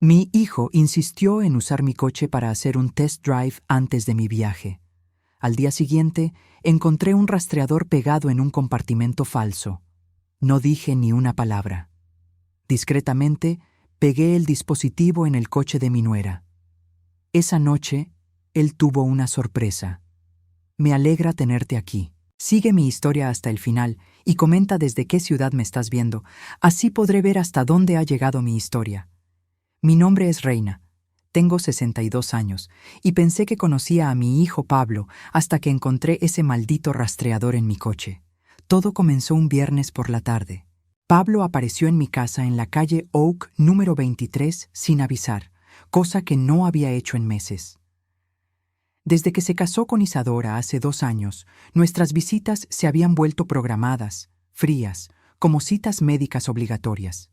Mi hijo insistió en usar mi coche para hacer un test drive antes de mi viaje. Al día siguiente, encontré un rastreador pegado en un compartimento falso. No dije ni una palabra. Discretamente, pegué el dispositivo en el coche de mi nuera. Esa noche, él tuvo una sorpresa. Me alegra tenerte aquí. Sigue mi historia hasta el final y comenta desde qué ciudad me estás viendo. Así podré ver hasta dónde ha llegado mi historia. Mi nombre es Reina. Tengo 62 años y pensé que conocía a mi hijo Pablo hasta que encontré ese maldito rastreador en mi coche. Todo comenzó un viernes por la tarde. Pablo apareció en mi casa en la calle Oak número 23 sin avisar, cosa que no había hecho en meses. Desde que se casó con Isadora hace 2 años, nuestras visitas se habían vuelto programadas, frías, como citas médicas obligatorias.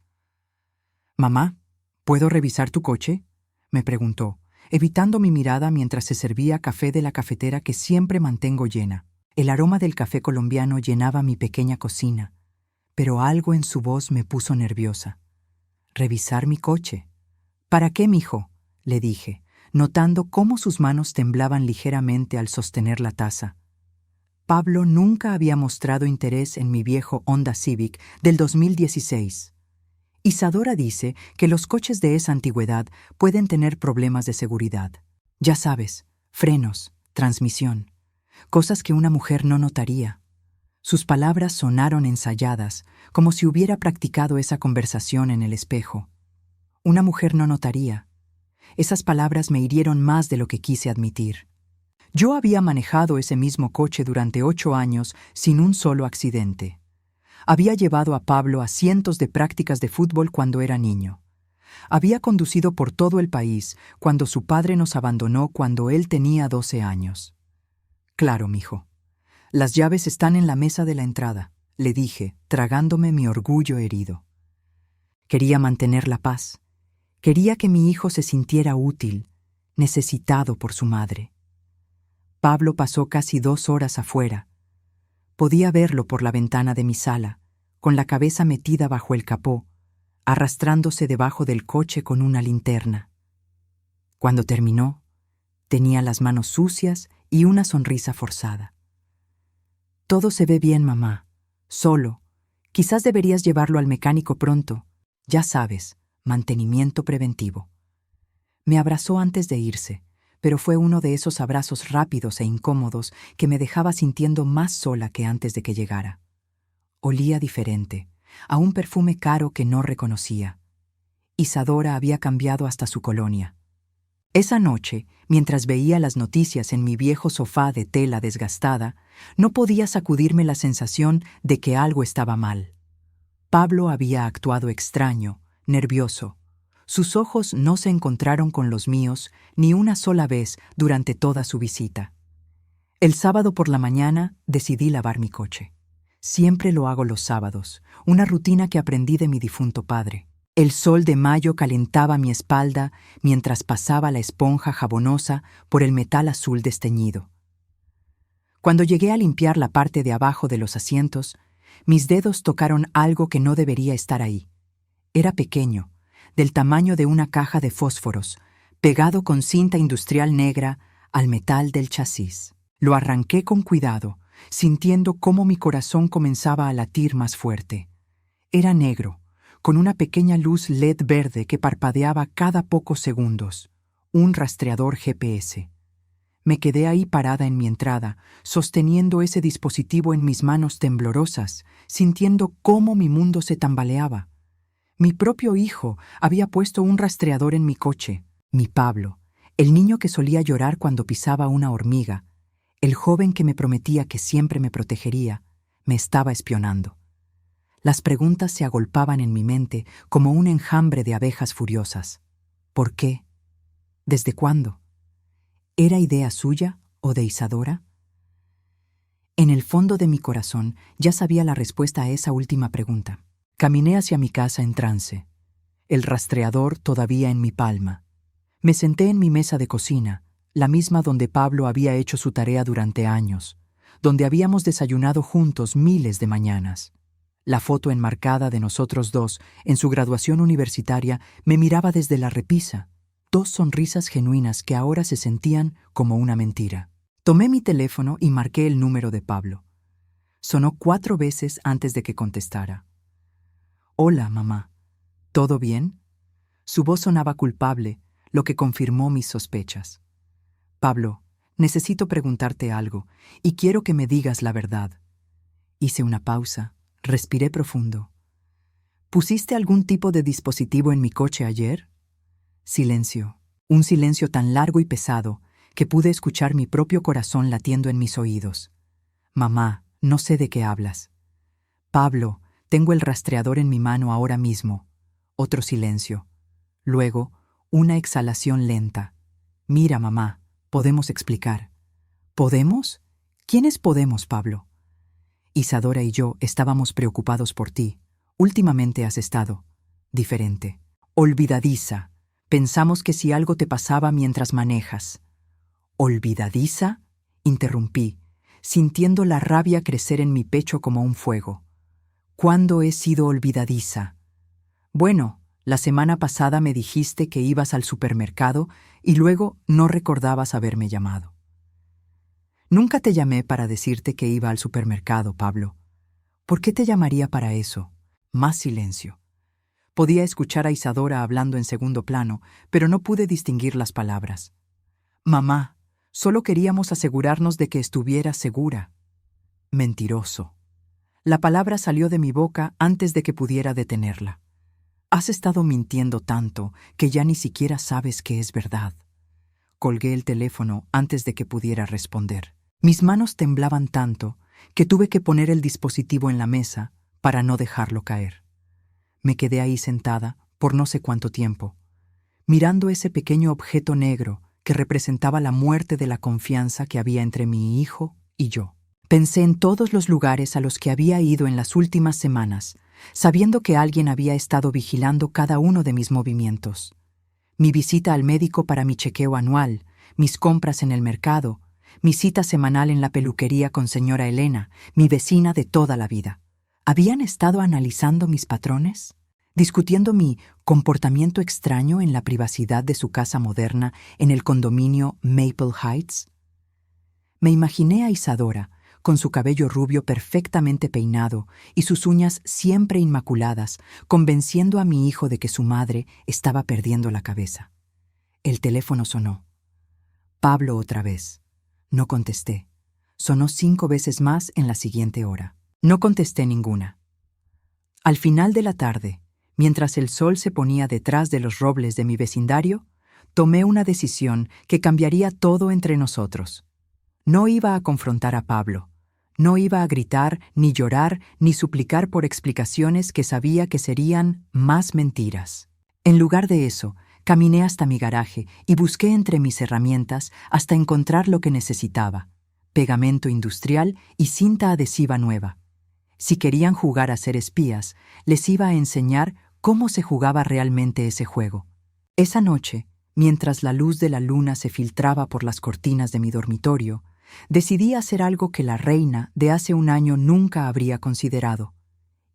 «Mamá, ¿puedo revisar tu coche?», me preguntó, evitando mi mirada mientras se servía café de la cafetera que siempre mantengo llena. El aroma del café colombiano llenaba mi pequeña cocina, pero algo en su voz me puso nerviosa. «¿Revisar mi coche? ¿Para qué, mijo?», le dije, notando cómo sus manos temblaban ligeramente al sostener la taza. Pablo nunca había mostrado interés en mi viejo Honda Civic del 2016. Isadora dice que los coches de esa antigüedad pueden tener problemas de seguridad. Ya sabes, frenos, transmisión, cosas que una mujer no notaría. Sus palabras sonaron ensayadas, como si hubiera practicado esa conversación en el espejo. Una mujer no notaría. Esas palabras me hirieron más de lo que quise admitir. Yo había manejado ese mismo coche durante 8 años sin un solo accidente. Había llevado a Pablo a cientos de prácticas de fútbol cuando era niño. Había conducido por todo el país cuando su padre nos abandonó cuando él tenía 12 años. «Claro, mijo. Las llaves están en la mesa de la entrada», le dije, tragándome mi orgullo herido. Quería mantener la paz. Quería que mi hijo se sintiera útil, necesitado por su madre. Pablo pasó casi 2 horas afuera. Podía verlo por la ventana de mi sala, con la cabeza metida bajo el capó, arrastrándose debajo del coche con una linterna. Cuando terminó, tenía las manos sucias y una sonrisa forzada. «Todo se ve bien, mamá. Solo. Quizás deberías llevarlo al mecánico pronto. Ya sabes, mantenimiento preventivo». Me abrazó antes de irse, pero fue uno de esos abrazos rápidos e incómodos que me dejaba sintiendo más sola que antes de que llegara. Olía diferente, a un perfume caro que no reconocía. Isadora había cambiado hasta su colonia. Esa noche, mientras veía las noticias en mi viejo sofá de tela desgastada, no podía sacudirme la sensación de que algo estaba mal. Pablo había actuado extraño, nervioso. Sus ojos no se encontraron con los míos ni una sola vez durante toda su visita. El sábado por la mañana decidí lavar mi coche. Siempre lo hago los sábados, una rutina que aprendí de mi difunto padre. El sol de mayo calentaba mi espalda mientras pasaba la esponja jabonosa por el metal azul desteñido. Cuando llegué a limpiar la parte de abajo de los asientos, mis dedos tocaron algo que no debería estar ahí. Era pequeño, del tamaño de una caja de fósforos, pegado con cinta industrial negra al metal del chasis. Lo arranqué con cuidado, sintiendo cómo mi corazón comenzaba a latir más fuerte. Era negro, con una pequeña luz LED verde que parpadeaba cada pocos segundos, un rastreador GPS. Me quedé ahí parada en mi entrada, sosteniendo ese dispositivo en mis manos temblorosas, sintiendo cómo mi mundo se tambaleaba. Mi propio hijo había puesto un rastreador en mi coche. Mi Pablo, el niño que solía llorar cuando pisaba una hormiga, el joven que me prometía que siempre me protegería, me estaba espionando. Las preguntas se agolpaban en mi mente como un enjambre de abejas furiosas. ¿Por qué? ¿Desde cuándo? ¿Era idea suya o de Isadora? En el fondo de mi corazón ya sabía la respuesta a esa última pregunta. Caminé hacia mi casa en trance, el rastreador todavía en mi palma. Me senté en mi mesa de cocina, la misma donde Pablo había hecho su tarea durante años, donde habíamos desayunado juntos miles de mañanas. La foto enmarcada de nosotros dos en su graduación universitaria me miraba desde la repisa. Dos sonrisas genuinas que ahora se sentían como una mentira. Tomé mi teléfono y marqué el número de Pablo. Sonó 4 veces antes de que contestara. «Hola, mamá. ¿Todo bien?» Su voz sonaba culpable, lo que confirmó mis sospechas. «Pablo, necesito preguntarte algo, y quiero que me digas la verdad». Hice una pausa, respiré profundo. «¿Pusiste algún tipo de dispositivo en mi coche ayer?» Silencio, un silencio tan largo y pesado que pude escuchar mi propio corazón latiendo en mis oídos. «Mamá, no sé de qué hablas». «Pablo, tengo el rastreador en mi mano ahora mismo». Otro silencio. Luego, una exhalación lenta. «Mira, mamá, podemos explicar». «¿Podemos? ¿Quiénes podemos, Pablo?» «Isadora y yo estábamos preocupados por ti. Últimamente has estado diferente. Olvidadiza. Pensamos que si algo te pasaba mientras manejas». «¿Olvidadiza?», interrumpí, sintiendo la rabia crecer en mi pecho como un fuego. «¿Cuándo he sido olvidadiza?» «Bueno, la semana pasada me dijiste que ibas al supermercado y luego no recordabas haberme llamado». «Nunca te llamé para decirte que iba al supermercado, Pablo. ¿Por qué te llamaría para eso?» Más silencio. Podía escuchar a Isadora hablando en segundo plano, pero no pude distinguir las palabras. «Mamá, solo queríamos asegurarnos de que estuvieras segura». Mentiroso. La palabra salió de mi boca antes de que pudiera detenerla. «Has estado mintiendo tanto que ya ni siquiera sabes que es verdad». Colgué el teléfono antes de que pudiera responder. Mis manos temblaban tanto que tuve que poner el dispositivo en la mesa para no dejarlo caer. Me quedé ahí sentada por no sé cuánto tiempo, mirando ese pequeño objeto negro que representaba la muerte de la confianza que había entre mi hijo y yo. Pensé en todos los lugares a los que había ido en las últimas semanas, sabiendo que alguien había estado vigilando cada uno de mis movimientos. Mi visita al médico para mi chequeo anual, mis compras en el mercado, mi cita semanal en la peluquería con señora Elena, mi vecina de toda la vida. ¿Habían estado analizando mis patrones? ¿Discutiendo mi comportamiento extraño en la privacidad de su casa moderna en el condominio Maple Heights? Me imaginé a Isadora, con su cabello rubio perfectamente peinado y sus uñas siempre inmaculadas, convenciendo a mi hijo de que su madre estaba perdiendo la cabeza. El teléfono sonó. Pablo otra vez. No contesté. Sonó 5 veces más en la siguiente hora. No contesté ninguna. Al final de la tarde, mientras el sol se ponía detrás de los robles de mi vecindario, tomé una decisión que cambiaría todo entre nosotros. No iba a confrontar a Pablo. No iba a gritar, ni llorar, ni suplicar por explicaciones que sabía que serían más mentiras. En lugar de eso, caminé hasta mi garaje y busqué entre mis herramientas hasta encontrar lo que necesitaba: pegamento industrial y cinta adhesiva nueva. Si querían jugar a ser espías, les iba a enseñar cómo se jugaba realmente ese juego. Esa noche, mientras la luz de la luna se filtraba por las cortinas de mi dormitorio, decidí hacer algo que la reina de hace un año nunca habría considerado.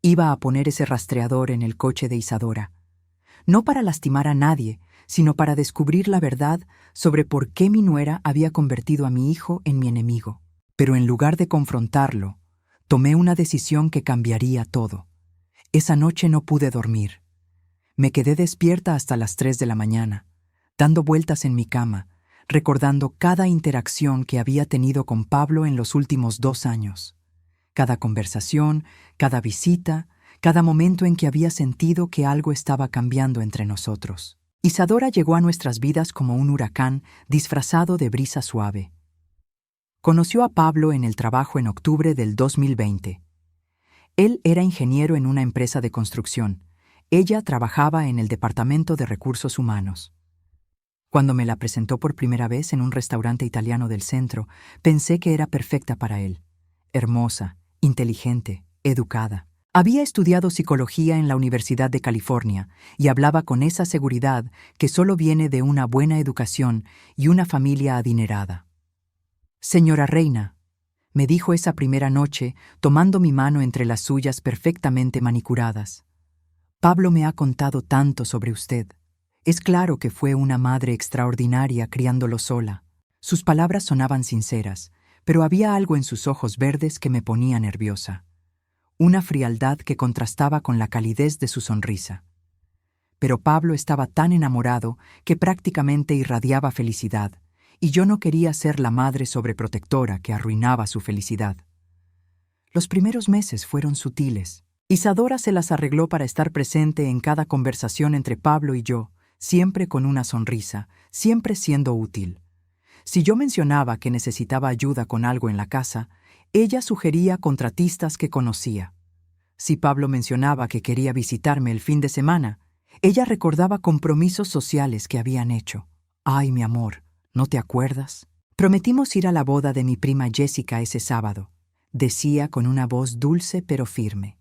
Iba a poner ese rastreador en el coche de Isadora. No para lastimar a nadie, sino para descubrir la verdad sobre por qué mi nuera había convertido a mi hijo en mi enemigo. Pero en lugar de confrontarlo, tomé una decisión que cambiaría todo. Esa noche no pude dormir. Me quedé despierta hasta las 3 de la mañana, dando vueltas en mi cama, recordando cada interacción que había tenido con Pablo en los últimos 2 años. Cada conversación, cada visita, cada momento en que había sentido que algo estaba cambiando entre nosotros. Isadora llegó a nuestras vidas como un huracán disfrazado de brisa suave. Conoció a Pablo en el trabajo en octubre del 2020. Él era ingeniero en una empresa de construcción. Ella trabajaba en el Departamento de Recursos Humanos. Cuando me la presentó por primera vez en un restaurante italiano del centro, pensé que era perfecta para él. Hermosa, inteligente, educada. Había estudiado psicología en la Universidad de California y hablaba con esa seguridad que solo viene de una buena educación y una familia adinerada. «Señora Reina», me dijo esa primera noche, tomando mi mano entre las suyas perfectamente manicuradas. Pablo me ha contado tanto sobre usted. Es claro que fue una madre extraordinaria criándolo sola. Sus palabras sonaban sinceras, pero había algo en sus ojos verdes que me ponía nerviosa. Una frialdad que contrastaba con la calidez de su sonrisa. Pero Pablo estaba tan enamorado que prácticamente irradiaba felicidad, y yo no quería ser la madre sobreprotectora que arruinaba su felicidad. Los primeros meses fueron sutiles. Isadora se las arregló para estar presente en cada conversación entre Pablo y yo, siempre con una sonrisa, siempre siendo útil. Si yo mencionaba que necesitaba ayuda con algo en la casa, ella sugería contratistas que conocía. Si Pablo mencionaba que quería visitarme el fin de semana, ella recordaba compromisos sociales que habían hecho. Ay, mi amor, ¿no te acuerdas? Prometimos ir a la boda de mi prima Jessica ese sábado, decía con una voz dulce pero firme.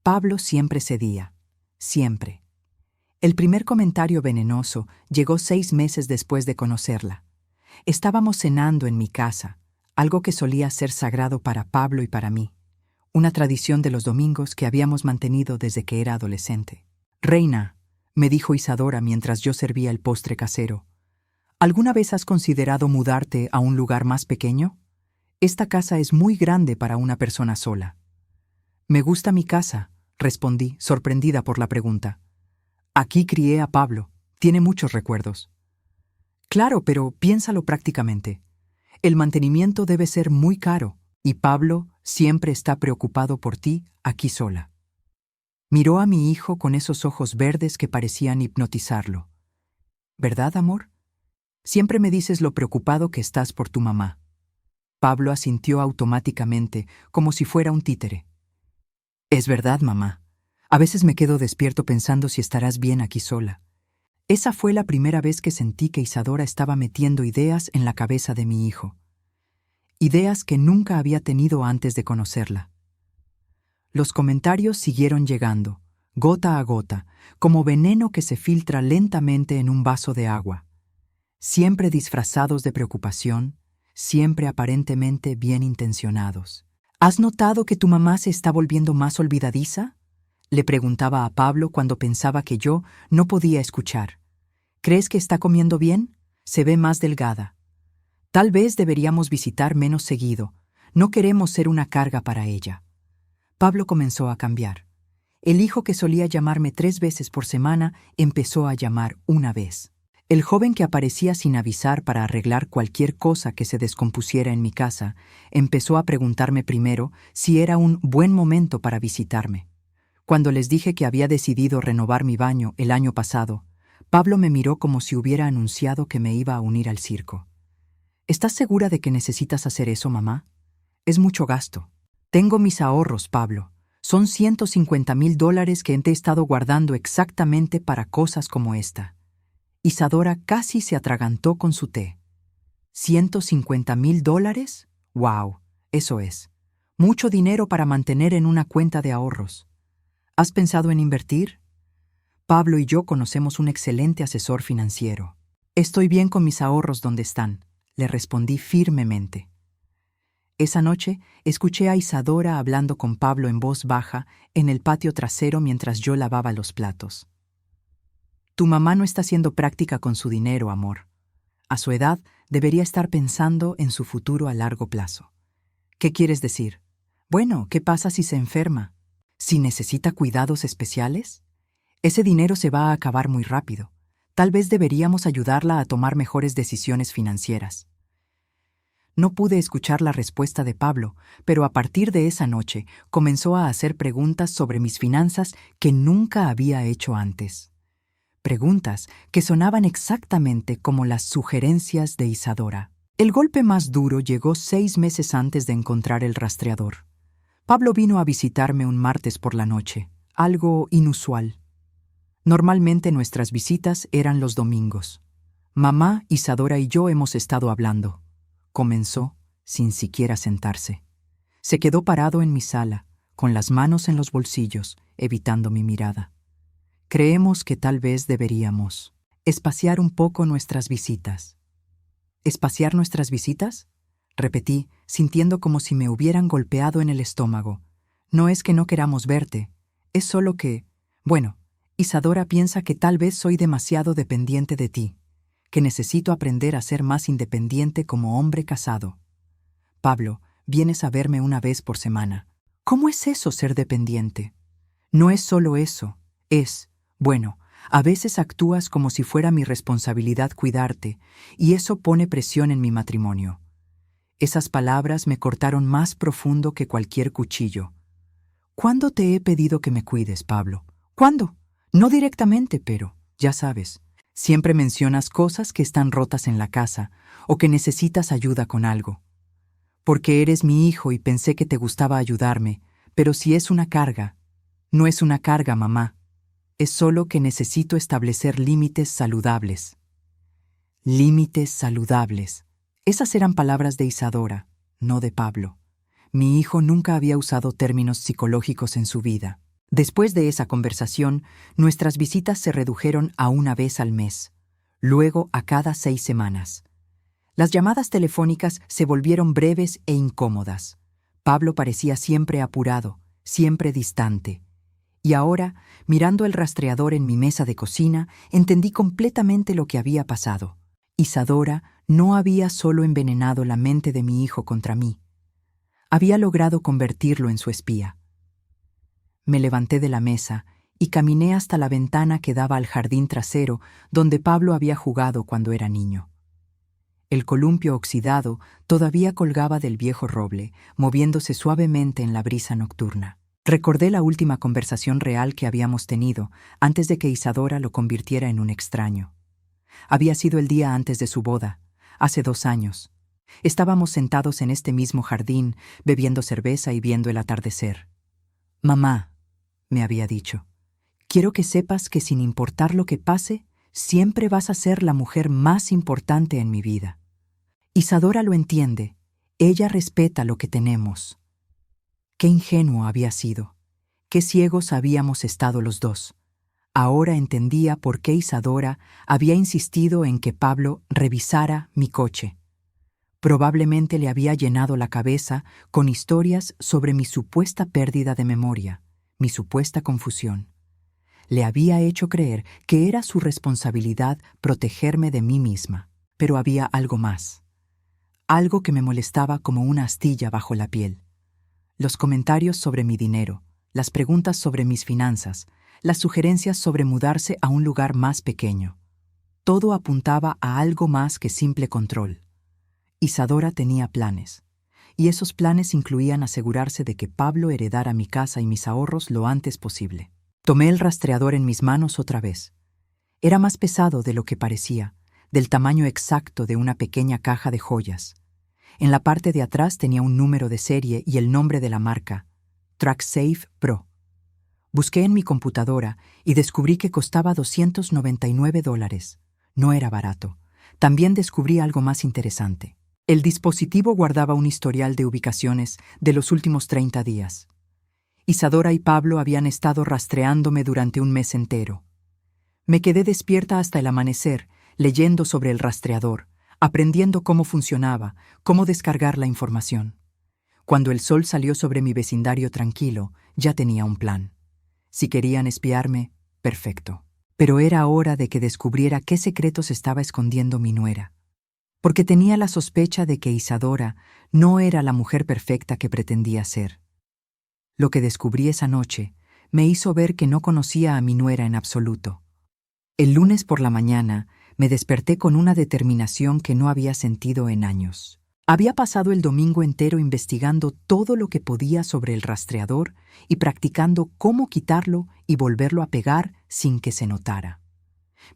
Pablo siempre cedía, siempre. El primer comentario venenoso llegó 6 meses después de conocerla. Estábamos cenando en mi casa, algo que solía ser sagrado para Pablo y para mí, una tradición de los domingos que habíamos mantenido desde que era adolescente. Reina, me dijo Isadora mientras yo servía el postre casero, ¿alguna vez has considerado mudarte a un lugar más pequeño? Esta casa es muy grande para una persona sola. Me gusta mi casa, respondí, sorprendida por la pregunta. Aquí crié a Pablo, tiene muchos recuerdos. Claro, pero piénsalo prácticamente. El mantenimiento debe ser muy caro, y Pablo siempre está preocupado por ti aquí sola. Miró a mi hijo con esos ojos verdes que parecían hipnotizarlo. ¿Verdad, amor? Siempre me dices lo preocupado que estás por tu mamá. Pablo asintió automáticamente, como si fuera un títere. Es verdad, mamá. A veces me quedo despierto pensando si estarás bien aquí sola. Esa fue la primera vez que sentí que Isadora estaba metiendo ideas en la cabeza de mi hijo. Ideas que nunca había tenido antes de conocerla. Los comentarios siguieron llegando, gota a gota, como veneno que se filtra lentamente en un vaso de agua. Siempre disfrazados de preocupación, siempre aparentemente bien intencionados. ¿Has notado que tu mamá se está volviendo más olvidadiza? Le preguntaba a Pablo cuando pensaba que yo no podía escuchar. ¿Crees que está comiendo bien? Se ve más delgada. Tal vez deberíamos visitar menos seguido. No queremos ser una carga para ella. Pablo comenzó a cambiar. El hijo que solía llamarme 3 veces por semana empezó a llamar una vez. El joven que aparecía sin avisar para arreglar cualquier cosa que se descompusiera en mi casa empezó a preguntarme primero si era un buen momento para visitarme. Cuando les dije que había decidido renovar mi baño el año pasado, Pablo me miró como si hubiera anunciado que me iba a unir al circo. ¿Estás segura de que necesitas hacer eso, mamá? Es mucho gasto. Tengo mis ahorros, Pablo. Son $150,000 que he estado guardando exactamente para cosas como esta. Isadora casi se atragantó con su té. ¿$150,000? ¡Wow! Eso es. Mucho dinero para mantener en una cuenta de ahorros. ¿Has pensado en invertir? Pablo y yo conocemos un excelente asesor financiero. Estoy bien con mis ahorros donde están, le respondí firmemente. Esa noche escuché a Isadora hablando con Pablo en voz baja en el patio trasero mientras yo lavaba los platos. Tu mamá no está siendo práctica con su dinero, amor. A su edad debería estar pensando en su futuro a largo plazo. ¿Qué quieres decir? Bueno, ¿qué pasa si se enferma? ¿Si necesita cuidados especiales? Ese dinero se va a acabar muy rápido. Tal vez deberíamos ayudarla a tomar mejores decisiones financieras. No pude escuchar la respuesta de Pablo, pero a partir de esa noche comenzó a hacer preguntas sobre mis finanzas que nunca había hecho antes. Preguntas que sonaban exactamente como las sugerencias de Isadora. El golpe más duro llegó 6 meses antes de encontrar el rastreador. Pablo vino a visitarme un martes por la noche, algo inusual. Normalmente nuestras visitas eran los domingos. Mamá, Isadora y yo hemos estado hablando. Comenzó sin siquiera sentarse. Se quedó parado en mi sala, con las manos en los bolsillos, evitando mi mirada. Creemos que tal vez deberíamos espaciar un poco nuestras visitas. ¿Espaciar nuestras visitas? repetí, sintiendo como si me hubieran golpeado en el estómago. No es que no queramos verte, es solo que, bueno, Isadora piensa que tal vez soy demasiado dependiente de ti, que necesito aprender a ser más independiente como hombre casado. Pablo, vienes a verme una vez por semana. ¿Cómo es eso, ser dependiente? No es solo eso, bueno, a veces actúas como si fuera mi responsabilidad cuidarte, y eso pone presión en mi matrimonio. Esas palabras me cortaron más profundo que cualquier cuchillo. ¿Cuándo te he pedido que me cuides, Pablo? ¿Cuándo? No directamente, pero, ya sabes, siempre mencionas cosas que están rotas en la casa o que necesitas ayuda con algo. Porque eres mi hijo y pensé que te gustaba ayudarme, pero si es una carga, no es una carga, mamá. Es solo que necesito establecer límites saludables. Límites saludables. Esas eran palabras de Isadora, no de Pablo. Mi hijo nunca había usado términos psicológicos en su vida. Después de esa conversación, nuestras visitas se redujeron a una vez al mes, luego a cada 6 semanas. Las llamadas telefónicas se volvieron breves e incómodas. Pablo parecía siempre apurado, siempre distante. Y ahora, mirando el rastreador en mi mesa de cocina, entendí completamente lo que había pasado. Isadora no había solo envenenado la mente de mi hijo contra mí. Había logrado convertirlo en su espía. Me levanté de la mesa y caminé hasta la ventana que daba al jardín trasero donde Pablo había jugado cuando era niño. El columpio oxidado todavía colgaba del viejo roble, moviéndose suavemente en la brisa nocturna. Recordé la última conversación real que habíamos tenido antes de que Isadora lo convirtiera en un extraño. Había sido el día antes de su boda, hace 2 años. Estábamos sentados en este mismo jardín, bebiendo cerveza y viendo el atardecer. «Mamá», me había dicho, «quiero que sepas que sin importar lo que pase, siempre vas a ser la mujer más importante en mi vida». Isadora lo entiende. Ella respeta lo que tenemos. Qué ingenuo había sido. Qué ciegos habíamos estado los dos. Ahora entendía por qué Isadora había insistido en que Pablo revisara mi coche. Probablemente le había llenado la cabeza con historias sobre mi supuesta pérdida de memoria, mi supuesta confusión. Le había hecho creer que era su responsabilidad protegerme de mí misma, pero había algo más. Algo que me molestaba como una astilla bajo la piel. Los comentarios sobre mi dinero, las preguntas sobre mis finanzas, las sugerencias sobre mudarse a un lugar más pequeño. Todo apuntaba a algo más que simple control. Isadora tenía planes, y esos planes incluían asegurarse de que Pablo heredara mi casa y mis ahorros lo antes posible. Tomé el rastreador en mis manos otra vez. Era más pesado de lo que parecía, del tamaño exacto de una pequeña caja de joyas. En la parte de atrás tenía un número de serie y el nombre de la marca, TrackSafe Pro. Busqué en mi computadora y descubrí que costaba $299. No era barato. También descubrí algo más interesante. El dispositivo guardaba un historial de ubicaciones de los últimos 30 días. Isadora y Pablo habían estado rastreándome durante un mes entero. Me quedé despierta hasta el amanecer, leyendo sobre el rastreador, aprendiendo cómo funcionaba, cómo descargar la información. Cuando el sol salió sobre mi vecindario tranquilo, ya tenía un plan. Si querían espiarme, perfecto. Pero era hora de que descubriera qué secretos estaba escondiendo mi nuera. Porque tenía la sospecha de que Isadora no era la mujer perfecta que pretendía ser. Lo que descubrí esa noche me hizo ver que no conocía a mi nuera en absoluto. El lunes por la mañana me desperté con una determinación que no había sentido en años. Había pasado el domingo entero investigando todo lo que podía sobre el rastreador y practicando cómo quitarlo y volverlo a pegar sin que se notara.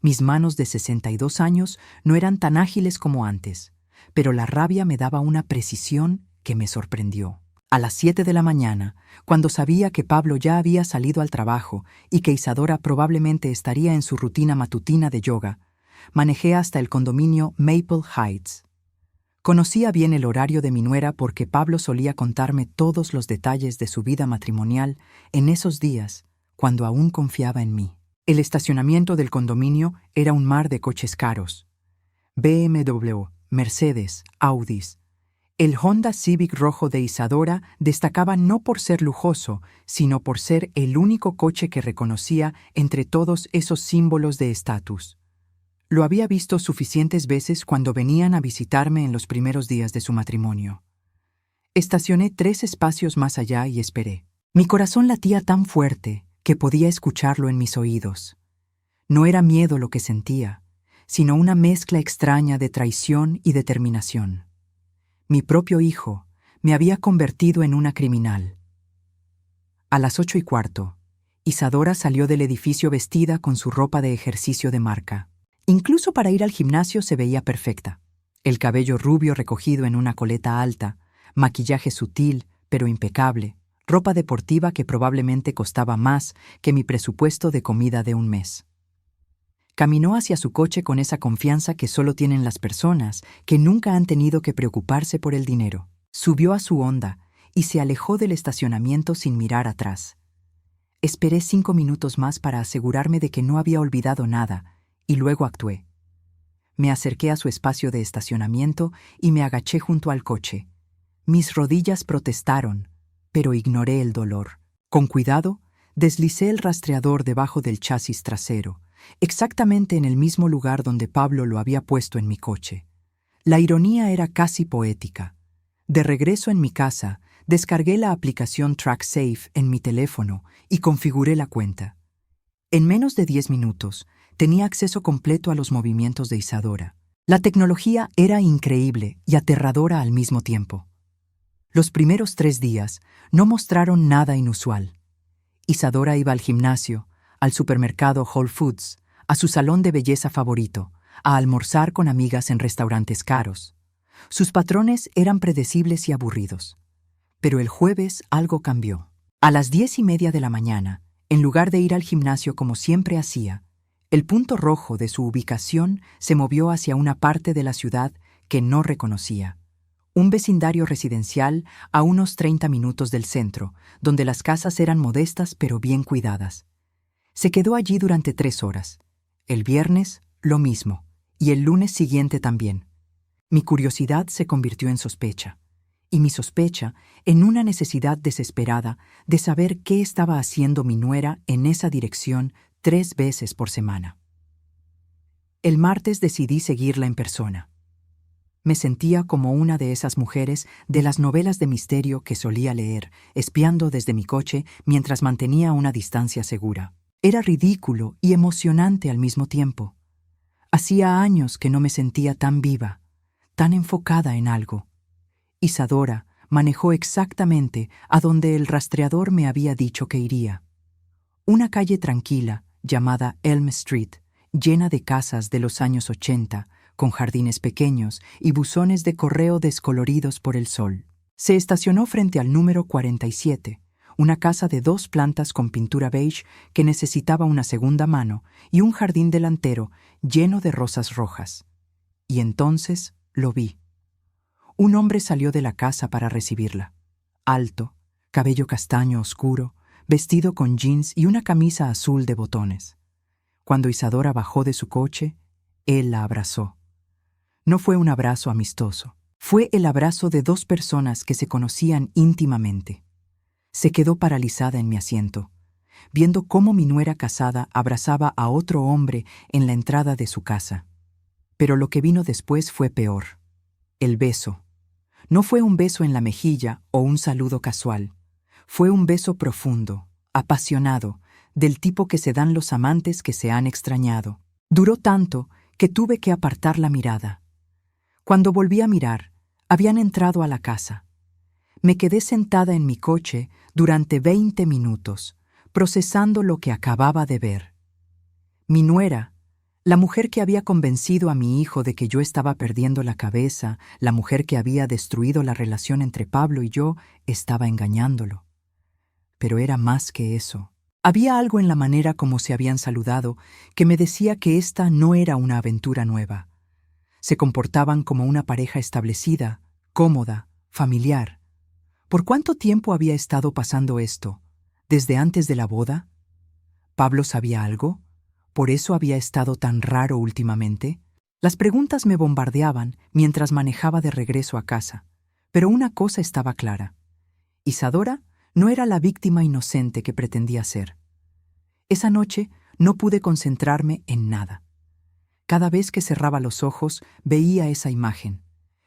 Mis manos de 62 años no eran tan ágiles como antes, pero la rabia me daba una precisión que me sorprendió. A las 7 de la mañana, cuando sabía que Pablo ya había salido al trabajo y que Isadora probablemente estaría en su rutina matutina de yoga, manejé hasta el condominio Maple Heights. Conocía bien el horario de mi nuera porque Pablo solía contarme todos los detalles de su vida matrimonial en esos días, cuando aún confiaba en mí. El estacionamiento del condominio era un mar de coches caros. BMW, Mercedes, Audis. El Honda Civic rojo de Isadora destacaba no por ser lujoso, sino por ser el único coche que reconocía entre todos esos símbolos de estatus. Lo había visto suficientes veces cuando venían a visitarme en los primeros días de su matrimonio. Estacioné 3 espacios más allá y esperé. Mi corazón latía tan fuerte que podía escucharlo en mis oídos. No era miedo lo que sentía, sino una mezcla extraña de traición y determinación. Mi propio hijo me había convertido en una criminal. A las 8:15, Isadora salió del edificio vestida con su ropa de ejercicio de marca. Incluso para ir al gimnasio se veía perfecta. El cabello rubio recogido en una coleta alta, maquillaje sutil pero impecable, ropa deportiva que probablemente costaba más que mi presupuesto de comida de un mes. Caminó hacia su coche con esa confianza que solo tienen las personas que nunca han tenido que preocuparse por el dinero. Subió a su Honda y se alejó del estacionamiento sin mirar atrás. Esperé 5 minutos más para asegurarme de que no había olvidado nada, y luego actué. Me acerqué a su espacio de estacionamiento y me agaché junto al coche. Mis rodillas protestaron, pero ignoré el dolor. Con cuidado, deslicé el rastreador debajo del chasis trasero, exactamente en el mismo lugar donde Pablo lo había puesto en mi coche. La ironía era casi poética. De regreso en mi casa, descargué la aplicación TrackSafe en mi teléfono y configuré la cuenta. En menos de 10 minutos, tenía acceso completo a los movimientos de Isadora. La tecnología era increíble y aterradora al mismo tiempo. Los primeros 3 días no mostraron nada inusual. Isadora iba al gimnasio, al supermercado Whole Foods, a su salón de belleza favorito, a almorzar con amigas en restaurantes caros. Sus patrones eran predecibles y aburridos. Pero el jueves algo cambió. A las 10:30 de la mañana, en lugar de ir al gimnasio como siempre hacía, el punto rojo de su ubicación se movió hacia una parte de la ciudad que no reconocía. Un vecindario residencial a unos 30 minutos del centro, donde las casas eran modestas pero bien cuidadas. Se quedó allí durante 3 horas. El viernes, lo mismo, y el lunes siguiente también. Mi curiosidad se convirtió en sospecha, y mi sospecha en una necesidad desesperada de saber qué estaba haciendo mi nuera en esa dirección 3 veces por semana. El martes decidí seguirla en persona. Me sentía como una de esas mujeres de las novelas de misterio que solía leer, espiando desde mi coche mientras mantenía una distancia segura. Era ridículo y emocionante al mismo tiempo. Hacía años que no me sentía tan viva, tan enfocada en algo. Isadora manejó exactamente a donde el rastreador me había dicho que iría. Una calle tranquila llamada Elm Street, llena de casas de los años 80, con jardines pequeños y buzones de correo descoloridos por el sol. Se estacionó frente al número 47, una casa de 2 plantas con pintura beige que necesitaba una segunda mano y un jardín delantero lleno de rosas rojas. Y entonces lo vi. Un hombre salió de la casa para recibirla. Alto, cabello castaño oscuro, vestido con jeans y una camisa azul de botones. Cuando Isadora bajó de su coche, él la abrazó. No fue un abrazo amistoso. Fue el abrazo de 2 personas que se conocían íntimamente. Se quedó paralizada en mi asiento, viendo cómo mi nuera casada abrazaba a otro hombre en la entrada de su casa. Pero lo que vino después fue peor. El beso. No fue un beso en la mejilla o un saludo casual. Fue un beso profundo, apasionado, del tipo que se dan los amantes que se han extrañado. Duró tanto que tuve que apartar la mirada. Cuando volví a mirar, habían entrado a la casa. Me quedé sentada en mi coche durante 20 minutos, procesando lo que acababa de ver. Mi nuera, la mujer que había convencido a mi hijo de que yo estaba perdiendo la cabeza, la mujer que había destruido la relación entre Pablo y yo, estaba engañándolo. Pero era más que eso. Había algo en la manera como se habían saludado que me decía que esta no era una aventura nueva. Se comportaban como una pareja establecida, cómoda, familiar. ¿Por cuánto tiempo había estado pasando esto? ¿Desde antes de la boda? ¿Pablo sabía algo? ¿Por eso había estado tan raro últimamente? Las preguntas me bombardeaban mientras manejaba de regreso a casa, Pero una cosa estaba clara. Isadora no era la víctima inocente que pretendía ser. Esa noche no pude concentrarme en nada. Cada vez que cerraba los ojos veía esa imagen,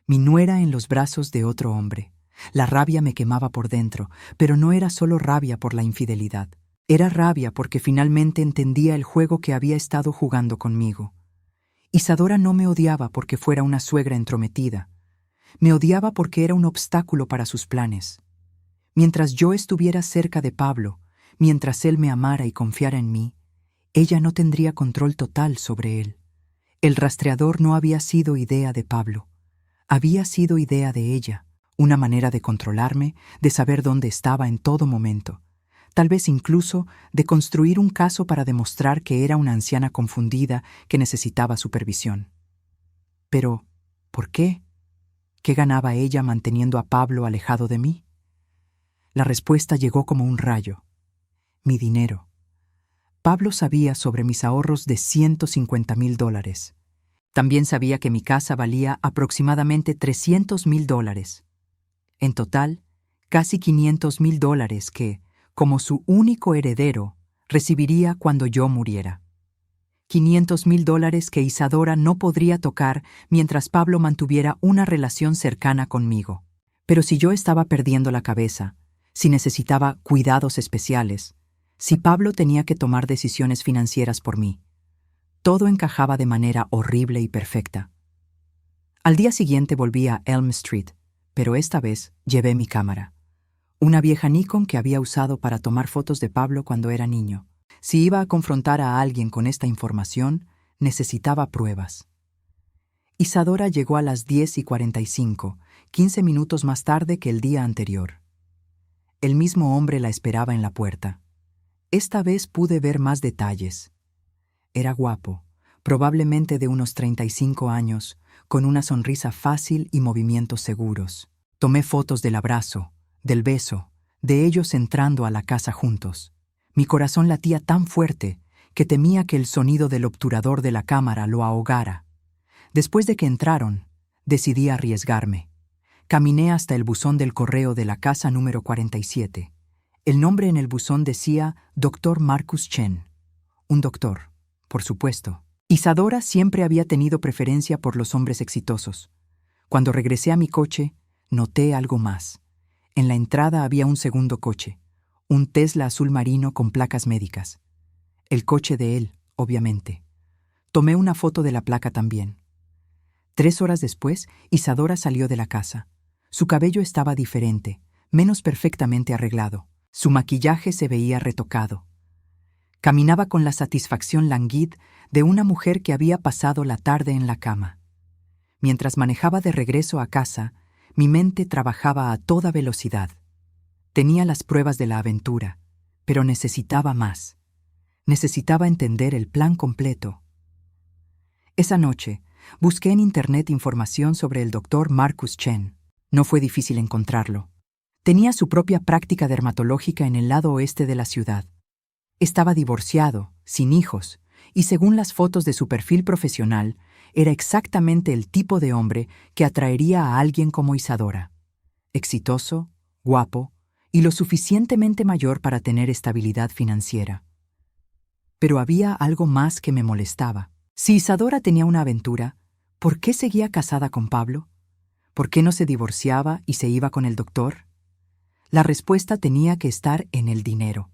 mi nuera en los brazos de otro hombre. La rabia me quemaba por dentro, pero no era solo rabia por la infidelidad. Era rabia porque finalmente entendía el juego que había estado jugando conmigo. Isadora no me odiaba porque fuera una suegra entrometida. Me odiaba porque era un obstáculo para sus planes. Mientras yo estuviera cerca de Pablo, mientras él me amara y confiara en mí, ella no tendría control total sobre él. El rastreador no había sido idea de Pablo. Había sido idea de ella, una manera de controlarme, de saber dónde estaba en todo momento. Tal vez incluso de construir un caso para demostrar que era una anciana confundida que necesitaba supervisión. Pero, ¿por qué? ¿Qué ganaba ella manteniendo a Pablo alejado de mí? La respuesta llegó como un rayo. Mi dinero. Pablo sabía sobre mis ahorros de $150,000. También sabía que mi casa valía aproximadamente $300,000. En total, casi $500,000 que, como su único heredero, recibiría cuando yo muriera. $500,000 que Isadora no podría tocar mientras Pablo mantuviera una relación cercana conmigo. Pero si yo estaba perdiendo la cabeza, si necesitaba cuidados especiales, si Pablo tenía que tomar decisiones financieras por mí, todo encajaba de manera horrible y perfecta. Al día siguiente volví a Elm Street, pero esta vez llevé mi cámara. Una vieja Nikon que había usado para tomar fotos de Pablo cuando era niño. Si iba a confrontar a alguien con esta información, necesitaba pruebas. Isadora llegó a las 10:45, 15 minutos más tarde que el día anterior. El mismo hombre la esperaba en la puerta. Esta vez pude ver más detalles. Era guapo, probablemente de unos 35 años, con una sonrisa fácil y movimientos seguros. Tomé fotos del abrazo, del beso, de ellos entrando a la casa juntos. Mi corazón latía tan fuerte que temía que el sonido del obturador de la cámara lo ahogara. Después de que entraron, decidí arriesgarme. Caminé hasta el buzón del correo de la casa número 47. El nombre en el buzón decía Dr. Marcus Chen. Un doctor, por supuesto. Isadora siempre había tenido preferencia por los hombres exitosos. Cuando regresé a mi coche, noté algo más. En la entrada había un segundo coche, un Tesla azul marino con placas médicas. El coche de él, obviamente. Tomé una foto de la placa también. 3 horas después, Isadora salió de la casa. Su cabello estaba diferente, menos perfectamente arreglado. Su maquillaje se veía retocado. Caminaba con la satisfacción languid de una mujer que había pasado la tarde en la cama. Mientras manejaba de regreso a casa, mi mente trabajaba a toda velocidad. Tenía las pruebas de la aventura, pero necesitaba más. Necesitaba entender el plan completo. Esa noche, busqué en Internet información sobre el Dr. Marcus Chen. No fue difícil encontrarlo. Tenía su propia práctica dermatológica en el lado oeste de la ciudad. Estaba divorciado, sin hijos, y según las fotos de su perfil profesional, era exactamente el tipo de hombre que atraería a alguien como Isadora. Exitoso, guapo y lo suficientemente mayor para tener estabilidad financiera. Pero había algo más que me molestaba. Si Isadora tenía una aventura, ¿por qué seguía casada con Pablo? ¿Por qué no se divorciaba y se iba con el doctor? La respuesta tenía que estar en el dinero.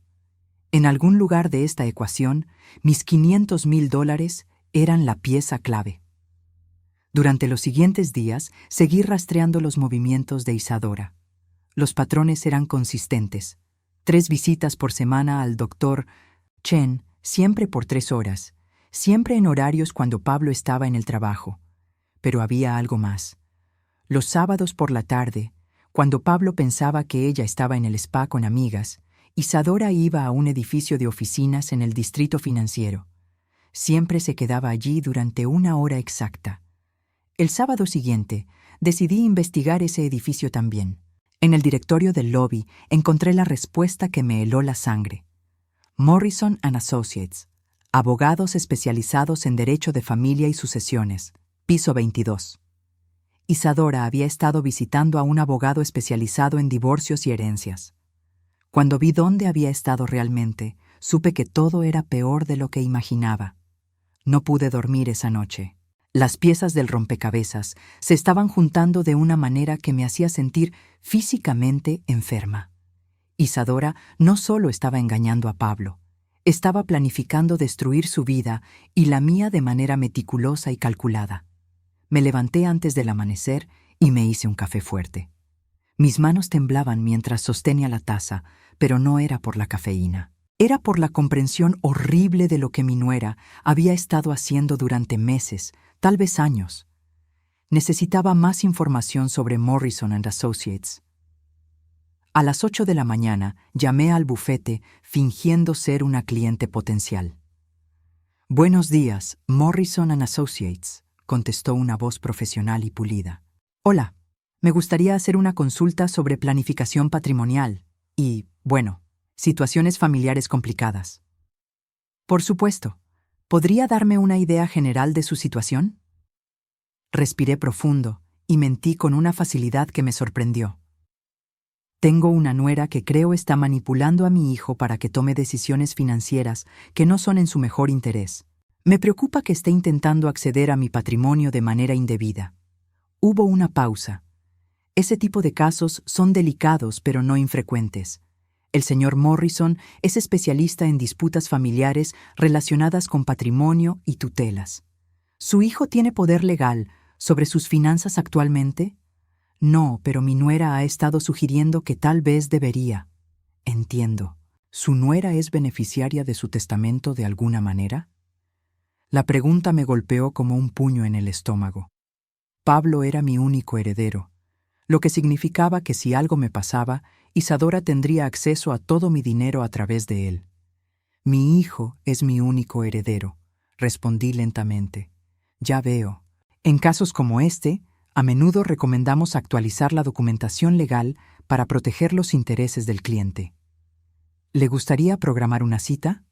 En algún lugar de esta ecuación, mis $500,000 eran la pieza clave. Durante los siguientes días, seguí rastreando los movimientos de Isadora. Los patrones eran consistentes. 3 visitas por semana al Dr. Chen, siempre por 3 horas, siempre en horarios cuando Pablo estaba en el trabajo. Pero había algo más. Los sábados por la tarde, cuando Pablo pensaba que ella estaba en el spa con amigas, Isadora iba a un edificio de oficinas en el distrito financiero. Siempre se quedaba allí durante 1 hora exacta. El sábado siguiente, decidí investigar ese edificio también. En el directorio del lobby encontré la respuesta que me heló la sangre. Morrison & Associates, abogados especializados en derecho de familia y sucesiones, piso 22. Isadora había estado visitando a un abogado especializado en divorcios y herencias. Cuando vi dónde había estado realmente, supe que todo era peor de lo que imaginaba. No pude dormir esa noche. Las piezas del rompecabezas se estaban juntando de una manera que me hacía sentir físicamente enferma. Isadora no solo estaba engañando a Pablo, estaba planificando destruir su vida y la mía de manera meticulosa y calculada. Me levanté antes del amanecer y me hice un café fuerte. Mis manos temblaban mientras sostenía la taza, pero no era por la cafeína. Era por la comprensión horrible de lo que mi nuera había estado haciendo durante meses, tal vez años. Necesitaba más información sobre Morrison & Associates. A las 8 de la mañana llamé al bufete fingiendo ser una cliente potencial. «Buenos días, Morrison & Associates», contestó una voz profesional y pulida. «Hola, me gustaría hacer una consulta sobre planificación patrimonial y, bueno, situaciones familiares complicadas». «Por supuesto. ¿Podría darme una idea general de su situación?». Respiré profundo y mentí con una facilidad que me sorprendió. «Tengo una nuera que creo está manipulando a mi hijo para que tome decisiones financieras que no son en su mejor interés. Me preocupa que esté intentando acceder a mi patrimonio de manera indebida». Hubo una pausa. Ese tipo de casos son delicados pero no infrecuentes. El señor Morrison es especialista en disputas familiares relacionadas con patrimonio y tutelas. ¿Su hijo tiene poder legal sobre sus finanzas actualmente? No, pero mi nuera ha estado sugiriendo que tal vez debería. Entiendo. ¿Su nuera es beneficiaria de su testamento de alguna manera? La pregunta me golpeó como un puño en el estómago. Pablo era mi único heredero, lo que significaba que si algo me pasaba, Isadora tendría acceso a todo mi dinero a través de él. «Mi hijo es mi único heredero», respondí lentamente. «Ya veo. En casos como este, a menudo recomendamos actualizar la documentación legal para proteger los intereses del cliente». «¿Le gustaría programar una cita?».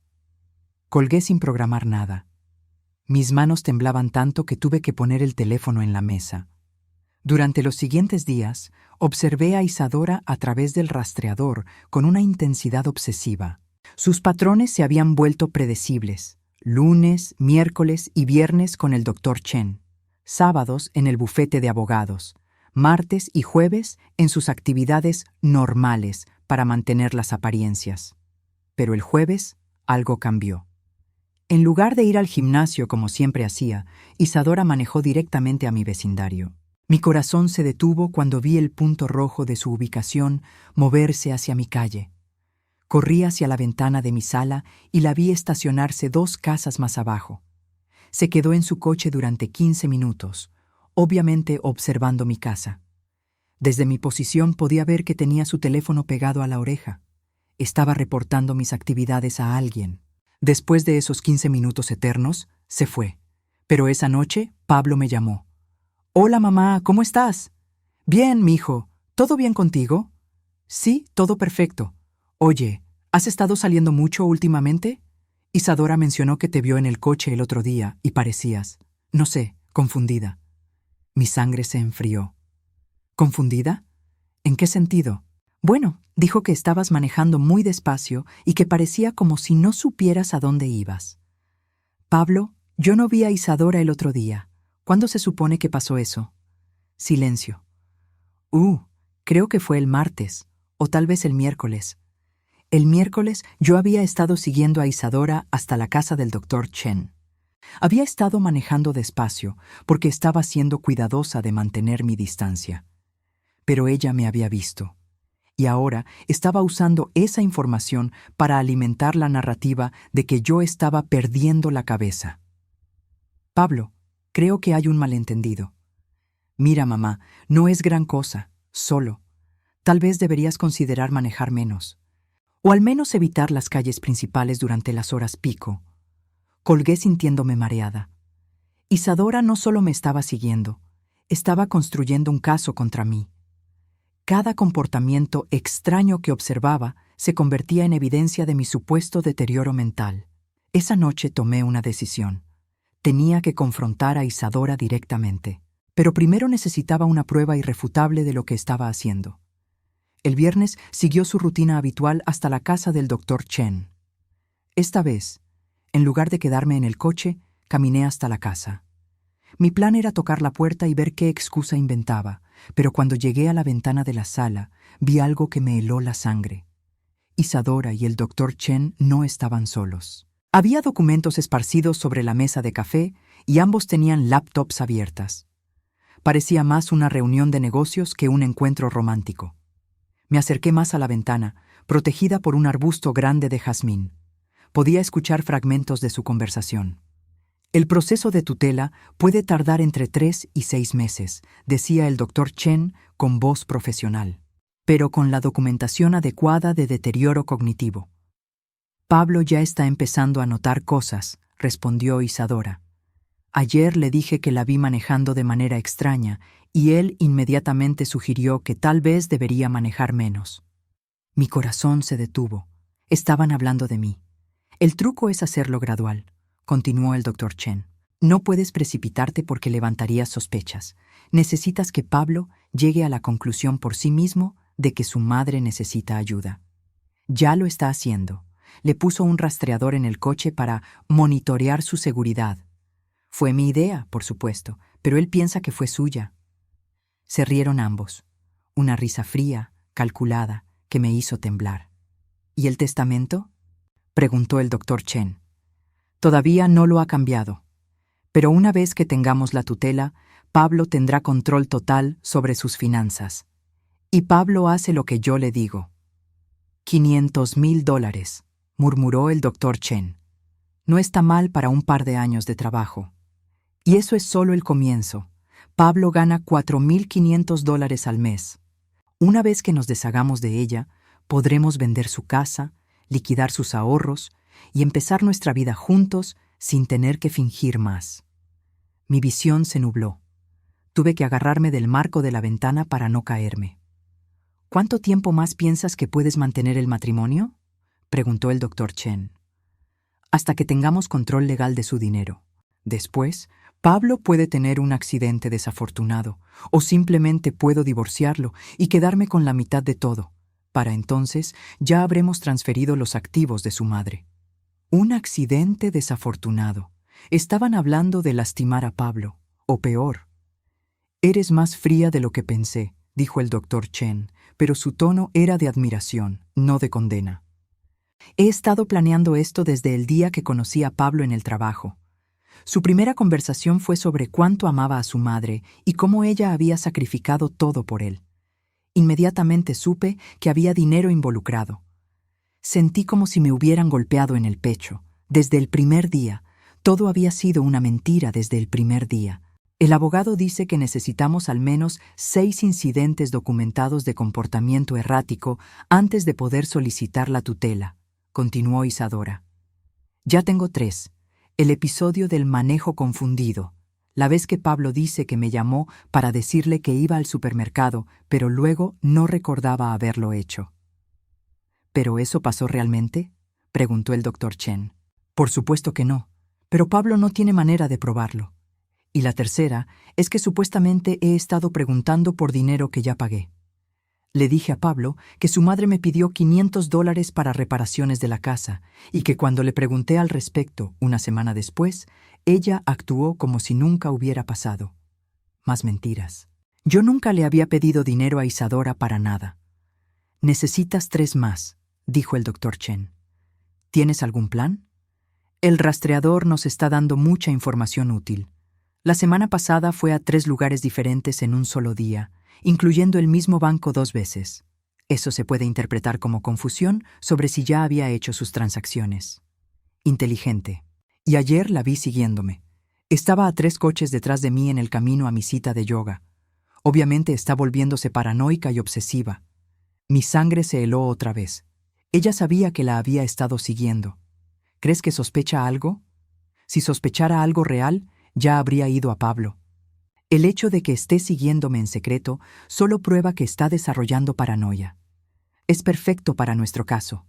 Colgué sin programar nada. Mis manos temblaban tanto que tuve que poner el teléfono en la mesa. Durante los siguientes días, observé a Isadora a través del rastreador con una intensidad obsesiva. Sus patrones se habían vuelto predecibles. Lunes, miércoles y viernes con el Dr. Chen. Sábados en el bufete de abogados. Martes y jueves en sus actividades normales para mantener las apariencias. Pero el jueves algo cambió. En lugar de ir al gimnasio como siempre hacía, Isadora manejó directamente a mi vecindario. Mi corazón se detuvo cuando vi el punto rojo de su ubicación moverse hacia mi calle. Corrí hacia la ventana de mi sala y la vi estacionarse 2 casas más abajo. Se quedó en su coche durante 15 minutos, obviamente observando mi casa. Desde mi posición podía ver que tenía su teléfono pegado a la oreja. Estaba reportando mis actividades a alguien. Después de esos 15 minutos eternos, se fue. Pero esa noche, Pablo me llamó. «Hola, mamá, ¿cómo estás?» «Bien, mijo. ¿Todo bien contigo?» «Sí, todo perfecto. Oye, ¿has estado saliendo mucho últimamente? Isadora mencionó que te vio en el coche el otro día y parecías, no sé, confundida». Mi sangre se enfrió. ¿Confundida? ¿En qué sentido? Bueno, dijo que estabas manejando muy despacio y que parecía como si no supieras a dónde ibas. «Pablo, yo no vi a Isadora el otro día. ¿Cuándo se supone que pasó eso?» Silencio. Creo que fue el martes, o tal vez el miércoles. El miércoles yo había estado siguiendo a Isadora hasta la casa del Dr. Chen. Había estado manejando despacio porque estaba siendo cuidadosa de mantener mi distancia. Pero ella me había visto. Y ahora estaba usando esa información para alimentar la narrativa de que yo estaba perdiendo la cabeza. «Pablo, creo que hay un malentendido. Mira, mamá, no es gran cosa, solo. Tal vez deberías considerar manejar menos. O al menos evitar las calles principales durante las horas pico». Colgué sintiéndome mareada. Isadora no solo me estaba siguiendo, estaba construyendo un caso contra mí. Cada comportamiento extraño que observaba se convertía en evidencia de mi supuesto deterioro mental. Esa noche tomé una decisión. Tenía que confrontar a Isadora directamente. Pero primero necesitaba una prueba irrefutable de lo que estaba haciendo. El viernes siguió su rutina habitual hasta la casa del doctor Chen. Esta vez, en lugar de quedarme en el coche, caminé hasta la casa. Mi plan era tocar la puerta y ver qué excusa inventaba, pero cuando llegué a la ventana de la sala, vi algo que me heló la sangre. Isadora y el doctor Chen no estaban solos. Había documentos esparcidos sobre la mesa de café y ambos tenían laptops abiertas. Parecía más una reunión de negocios que un encuentro romántico. Me acerqué más a la ventana, protegida por un arbusto grande de jazmín. Podía escuchar fragmentos de su conversación. El proceso de tutela puede tardar entre 3 y 6 meses, decía el doctor Chen con voz profesional, pero con la documentación adecuada de deterioro cognitivo. Pablo ya está empezando a notar cosas, respondió Isadora. Ayer le dije que la vi manejando de manera extraña y él inmediatamente sugirió que tal vez debería manejar menos. Mi corazón se detuvo. Estaban hablando de mí. El truco es hacerlo gradual, continuó el doctor Chen. No puedes precipitarte porque levantarías sospechas. Necesitas que Pablo llegue a la conclusión por sí mismo de que su madre necesita ayuda. Ya lo está haciendo. Le puso un rastreador en el coche para monitorear su seguridad. Fue mi idea, por supuesto, pero él piensa que fue suya. Se rieron ambos. Una risa fría, calculada, que me hizo temblar. ¿Y el testamento?, preguntó el doctor Chen. Todavía no lo ha cambiado. Pero una vez que tengamos la tutela, Pablo tendrá control total sobre sus finanzas. Y Pablo hace lo que yo le digo. $500,000, murmuró el doctor Chen. No está mal para un par de años de trabajo. Y eso es solo el comienzo. Pablo gana $4,500 al mes. Una vez que nos deshagamos de ella, podremos vender su casa, liquidar sus ahorros y empezar nuestra vida juntos sin tener que fingir más. Mi visión se nubló. Tuve que agarrarme del marco de la ventana para no caerme. ¿Cuánto tiempo más piensas que puedes mantener el matrimonio?, preguntó el doctor Chen. Hasta que tengamos control legal de su dinero. Después, Pablo puede tener un accidente desafortunado, o simplemente puedo divorciarlo y quedarme con la mitad de todo. Para entonces, ya habremos transferido los activos de su madre. Un accidente desafortunado. Estaban hablando de lastimar a Pablo, o peor. Eres más fría de lo que pensé, dijo el doctor Chen, pero su tono era de admiración, no de condena. He estado planeando esto desde el día que conocí a Pablo en el trabajo. Su primera conversación fue sobre cuánto amaba a su madre y cómo ella había sacrificado todo por él. Inmediatamente supe que había dinero involucrado. Sentí como si me hubieran golpeado en el pecho. Desde el primer día, todo había sido una mentira desde el primer día. El abogado dice que necesitamos al menos 6 incidentes documentados de comportamiento errático antes de poder solicitar la tutela, continuó Isadora. Ya tengo 3. El episodio del manejo confundido. La vez que Pablo dice que me llamó para decirle que iba al supermercado, pero luego no recordaba haberlo hecho. ¿Pero eso pasó realmente?, preguntó el doctor Chen. Por supuesto que no, pero Pablo no tiene manera de probarlo. Y la tercera es que supuestamente he estado preguntando por dinero que ya pagué. Le dije a Pablo que su madre me pidió $500 para reparaciones de la casa y que cuando le pregunté al respecto una semana después, ella actuó como si nunca hubiera pasado. Más mentiras. Yo nunca le había pedido dinero a Isadora para nada. Necesitas 3 más, dijo el doctor Chen. ¿Tienes algún plan? El rastreador nos está dando mucha información útil. La semana pasada fue a 3 lugares diferentes en un solo día, incluyendo el mismo banco 2 veces. Eso se puede interpretar como confusión sobre si ya había hecho sus transacciones. Inteligente. Y ayer la vi siguiéndome. Estaba a 3 coches detrás de mí en el camino a mi cita de yoga. Obviamente está volviéndose paranoica y obsesiva. Mi sangre se heló otra vez. Ella sabía que la había estado siguiendo. ¿Crees que sospecha algo? Si sospechara algo real, ya habría ido a Pablo. El hecho de que esté siguiéndome en secreto solo prueba que está desarrollando paranoia. Es perfecto para nuestro caso.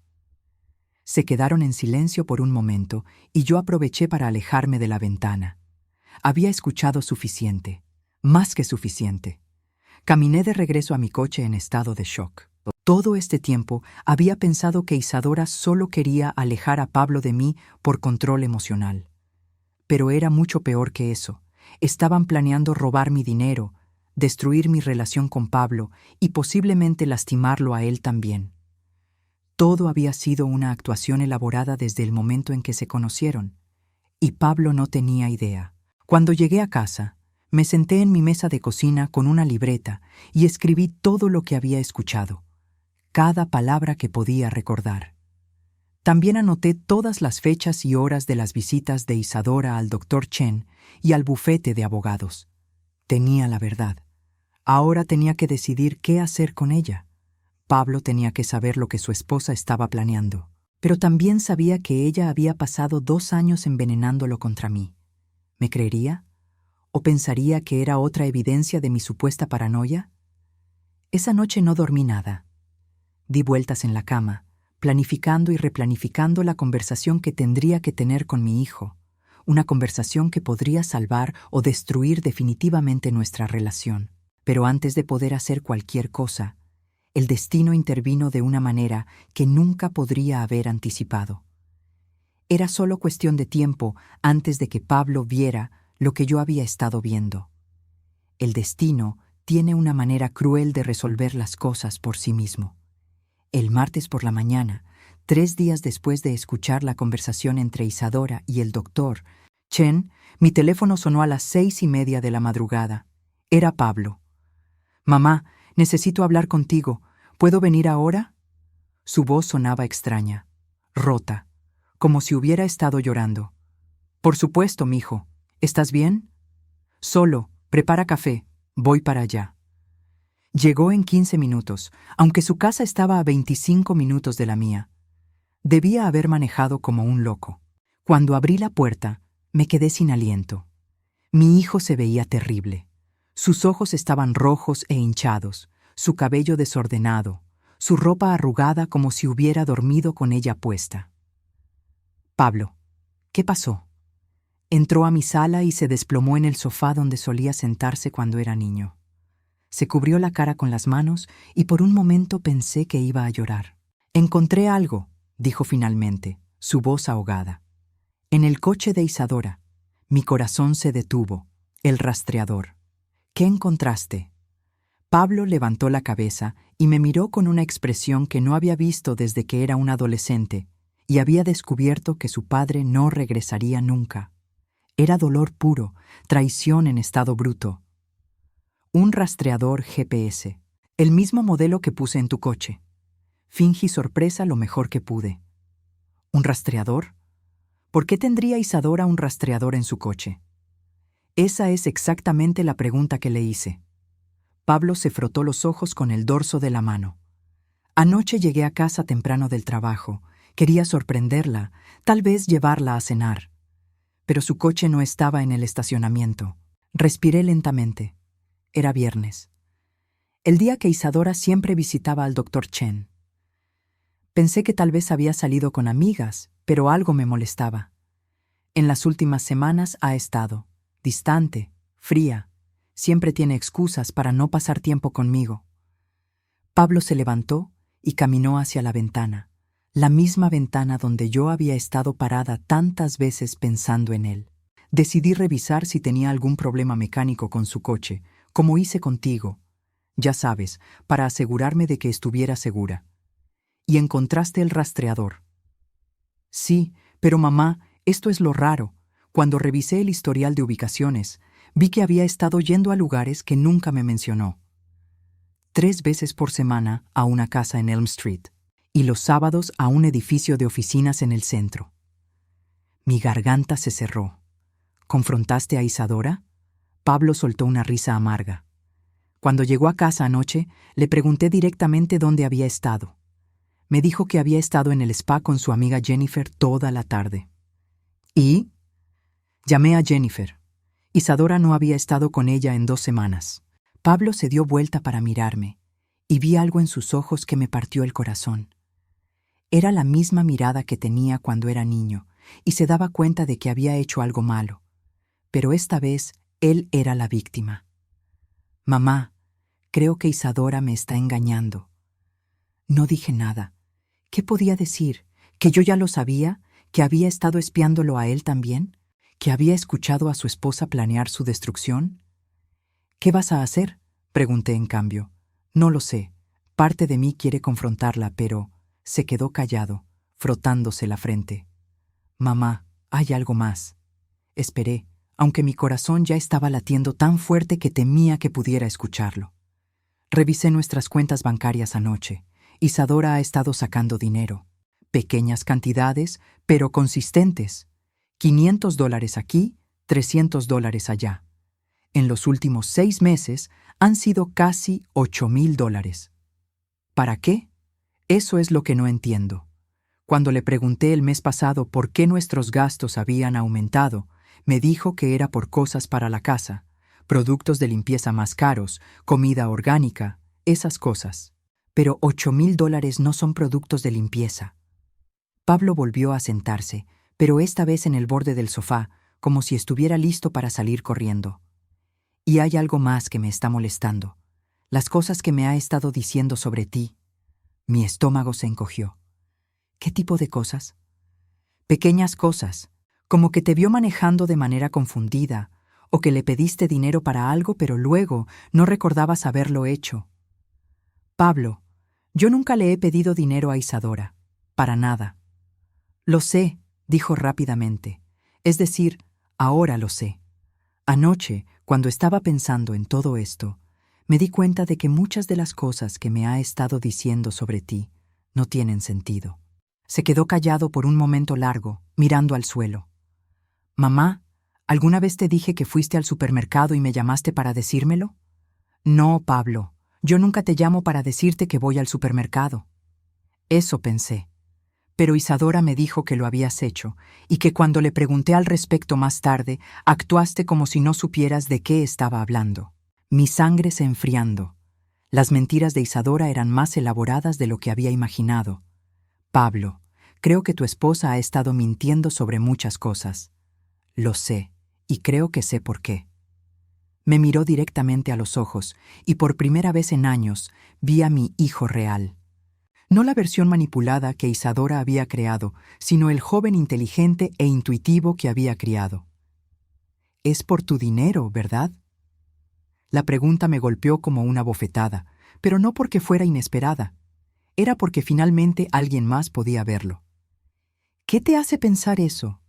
Se quedaron en silencio por un momento y yo aproveché para alejarme de la ventana. Había escuchado suficiente. Más que suficiente. Caminé de regreso a mi coche en estado de shock. Todo este tiempo había pensado que Isadora solo quería alejar a Pablo de mí por control emocional. Pero era mucho peor que eso. Estaban planeando robar mi dinero, destruir mi relación con Pablo y posiblemente lastimarlo a él también. Todo había sido una actuación elaborada desde el momento en que se conocieron, y Pablo no tenía idea. Cuando llegué a casa, me senté en mi mesa de cocina con una libreta y escribí todo lo que había escuchado, cada palabra que podía recordar. También anoté todas las fechas y horas de las visitas de Isadora al doctor Chen y al bufete de abogados. Tenía la verdad. Ahora tenía que decidir qué hacer con ella. Pablo tenía que saber lo que su esposa estaba planeando, pero también sabía que ella había pasado 2 años envenenándolo contra mí. ¿Me creería? ¿O pensaría que era otra evidencia de mi supuesta paranoia? Esa noche no dormí nada. Di vueltas en la cama, planificando y replanificando la conversación que tendría que tener con mi hijo, una conversación que podría salvar o destruir definitivamente nuestra relación. Pero antes de poder hacer cualquier cosa, el destino intervino de una manera que nunca podría haber anticipado. Era solo cuestión de tiempo antes de que Pablo viera lo que yo había estado viendo. El destino tiene una manera cruel de resolver las cosas por sí mismo. El martes por la mañana, 3 días después de escuchar la conversación entre Isadora y el doctor Chen, mi teléfono sonó a las 6:30 de la madrugada. Era Pablo. «Mamá, necesito hablar contigo. ¿Puedo venir ahora?» Su voz sonaba extraña, rota, como si hubiera estado llorando. «Por supuesto, mijo. ¿Estás bien?» «Solo. Prepara café. Voy para allá». Llegó en 15 minutos, aunque su casa estaba a 25 minutos de la mía. Debía haber manejado como un loco. Cuando abrí la puerta, me quedé sin aliento. Mi hijo se veía terrible. Sus ojos estaban rojos e hinchados, su cabello desordenado, su ropa arrugada como si hubiera dormido con ella puesta. «Pablo, ¿qué pasó?» Entró a mi sala y se desplomó en el sofá donde solía sentarse cuando era niño. Se cubrió la cara con las manos y por un momento pensé que iba a llorar. «Encontré algo», dijo finalmente, su voz ahogada. «En el coche de Isadora». Mi corazón se detuvo. El rastreador. «¿Qué encontraste?» Pablo levantó la cabeza y me miró con una expresión que no había visto desde que era un adolescente y había descubierto que su padre no regresaría nunca. Era dolor puro, traición en estado bruto. «Un rastreador GPS, el mismo modelo que puse en tu coche». Fingí sorpresa lo mejor que pude. «¿Un rastreador? ¿Por qué tendría Isadora un rastreador en su coche?» Esa es exactamente la pregunta que le hice. Pablo se frotó los ojos con el dorso de la mano. «Anoche llegué a casa temprano del trabajo. Quería sorprenderla, tal vez llevarla a cenar. Pero su coche no estaba en el estacionamiento. Respiré lentamente. Era viernes. El día que Isadora siempre visitaba al doctor Chen. Pensé que tal vez había salido con amigas, pero algo me molestaba. En las últimas semanas ha estado distante, fría. Siempre tiene excusas para no pasar tiempo conmigo». Pablo se levantó y caminó hacia la ventana, la misma ventana donde yo había estado parada tantas veces pensando en él. Decidí revisar si tenía algún problema mecánico con su coche, como hice contigo, ya sabes, para asegurarme de que estuviera segura. «¿Y encontraste el rastreador?» «Sí, pero mamá, esto es lo raro. Cuando revisé el historial de ubicaciones, vi que había estado yendo a lugares que nunca me mencionó. 3 veces por semana a una casa en Elm Street y los sábados a un edificio de oficinas en el centro». Mi garganta se cerró. «¿Confrontaste a Isadora?» Pablo soltó una risa amarga. «Cuando llegó a casa anoche, le pregunté directamente dónde había estado. Me dijo que había estado en el spa con su amiga Jennifer toda la tarde». «¿Y?» «Llamé a Jennifer. Isadora no había estado con ella en 2 semanas. Pablo se dio vuelta para mirarme, y vi algo en sus ojos que me partió el corazón. Era la misma mirada que tenía cuando era niño, y se daba cuenta de que había hecho algo malo. Pero esta vez, él era la víctima. Mamá, creo que Isadora me está engañando. No dije nada. ¿Qué podía decir? ¿Que yo ya lo sabía? ¿Que había estado espiándolo a él también? ¿Que había escuchado a su esposa planear su destrucción? ¿Qué vas a hacer?, pregunté en cambio. No lo sé. Parte de mí quiere confrontarla, pero se quedó callado, frotándose la frente. Mamá, hay algo más. Esperé, aunque mi corazón ya estaba latiendo tan fuerte que temía que pudiera escucharlo. Revisé nuestras cuentas bancarias anoche. Isadora ha estado sacando dinero. Pequeñas cantidades, pero consistentes. $500 aquí, $300 allá. En los últimos 6 meses han sido casi $8,000. ¿Para qué? Eso es lo que no entiendo. Cuando le pregunté el mes pasado por qué nuestros gastos habían aumentado, me dijo que era por cosas para la casa, productos de limpieza más caros, comida orgánica, esas cosas. Pero $8,000 no son productos de limpieza. Pablo volvió a sentarse, pero esta vez en el borde del sofá, como si estuviera listo para salir corriendo. Y hay algo más que me está molestando. Las cosas que me ha estado diciendo sobre ti. Mi estómago se encogió. ¿Qué tipo de cosas? Pequeñas cosas, como que te vio manejando de manera confundida, o que le pediste dinero para algo pero luego no recordabas haberlo hecho. Pablo, yo nunca le he pedido dinero a Isadora, para nada. Lo sé, dijo rápidamente. Es decir, ahora lo sé. Anoche, cuando estaba pensando en todo esto, me di cuenta de que muchas de las cosas que me ha estado diciendo sobre ti no tienen sentido. Se quedó callado por un momento largo, mirando al suelo. Mamá, ¿alguna vez te dije que fuiste al supermercado y me llamaste para decírmelo? No, Pablo, yo nunca te llamo para decirte que voy al supermercado. Eso pensé. Pero Isadora me dijo que lo habías hecho y que cuando le pregunté al respecto más tarde, actuaste como si no supieras de qué estaba hablando. Mi sangre se enfriando. Las mentiras de Isadora eran más elaboradas de lo que había imaginado. Pablo, creo que tu esposa ha estado mintiendo sobre muchas cosas. Lo sé, y creo que sé por qué. Me miró directamente a los ojos, y por primera vez en años vi a mi hijo real. No la versión manipulada que Isadora había creado, sino el joven inteligente e intuitivo que había criado. Es por tu dinero, ¿verdad? La pregunta me golpeó como una bofetada, pero no porque fuera inesperada. Era porque finalmente alguien más podía verlo. ¿Qué te hace pensar eso?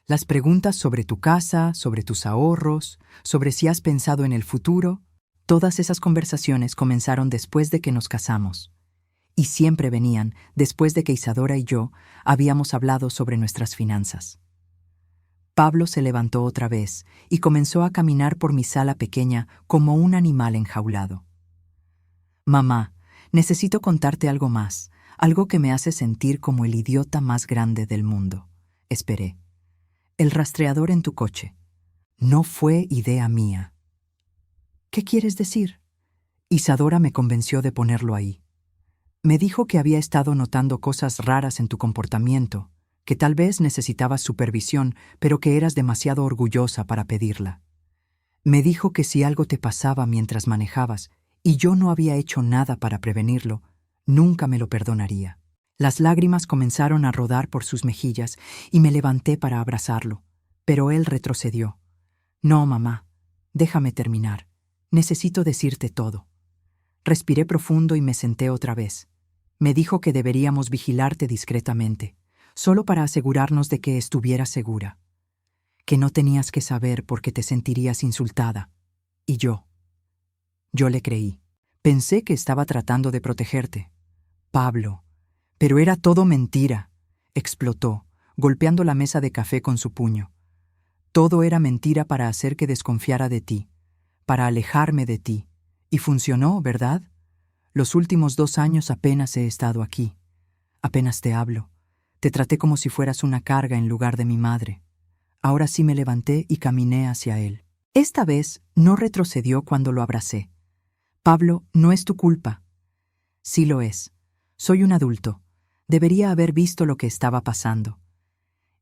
Las preguntas sobre tu casa, sobre tus ahorros, sobre si has pensado en el futuro, todas esas conversaciones comenzaron después de que nos casamos. Y siempre venían después de que Isadora y yo habíamos hablado sobre nuestras finanzas. Pablo se levantó otra vez y comenzó a caminar por mi sala pequeña como un animal enjaulado. Mamá, necesito contarte algo más, algo que me hace sentir como el idiota más grande del mundo. Esperé. El rastreador en tu coche. No fue idea mía. ¿Qué quieres decir? Isadora me convenció de ponerlo ahí. Me dijo que había estado notando cosas raras en tu comportamiento, que tal vez necesitabas supervisión, pero que eras demasiado orgullosa para pedirla. Me dijo que si algo te pasaba mientras manejabas, y yo no había hecho nada para prevenirlo, nunca me lo perdonaría. Las lágrimas comenzaron a rodar por sus mejillas y me levanté para abrazarlo, pero él retrocedió. No, mamá, déjame terminar. Necesito decirte todo. Respiré profundo y me senté otra vez. Me dijo que deberíamos vigilarte discretamente, solo para asegurarnos de que estuvieras segura. Que no tenías que saber porque te sentirías insultada. Y yo le creí. Pensé que estaba tratando de protegerte. Pablo. Pero era todo mentira. Explotó, golpeando la mesa de café con su puño. Todo era mentira para hacer que desconfiara de ti, para alejarme de ti. Y funcionó, ¿verdad? Los últimos 2 años apenas he estado aquí. Apenas te hablo. Te traté como si fueras una carga en lugar de mi madre. Ahora sí me levanté y caminé hacia él. Esta vez no retrocedió cuando lo abracé. Pablo, no es tu culpa. Sí lo es. Soy un adulto. Debería haber visto lo que estaba pasando.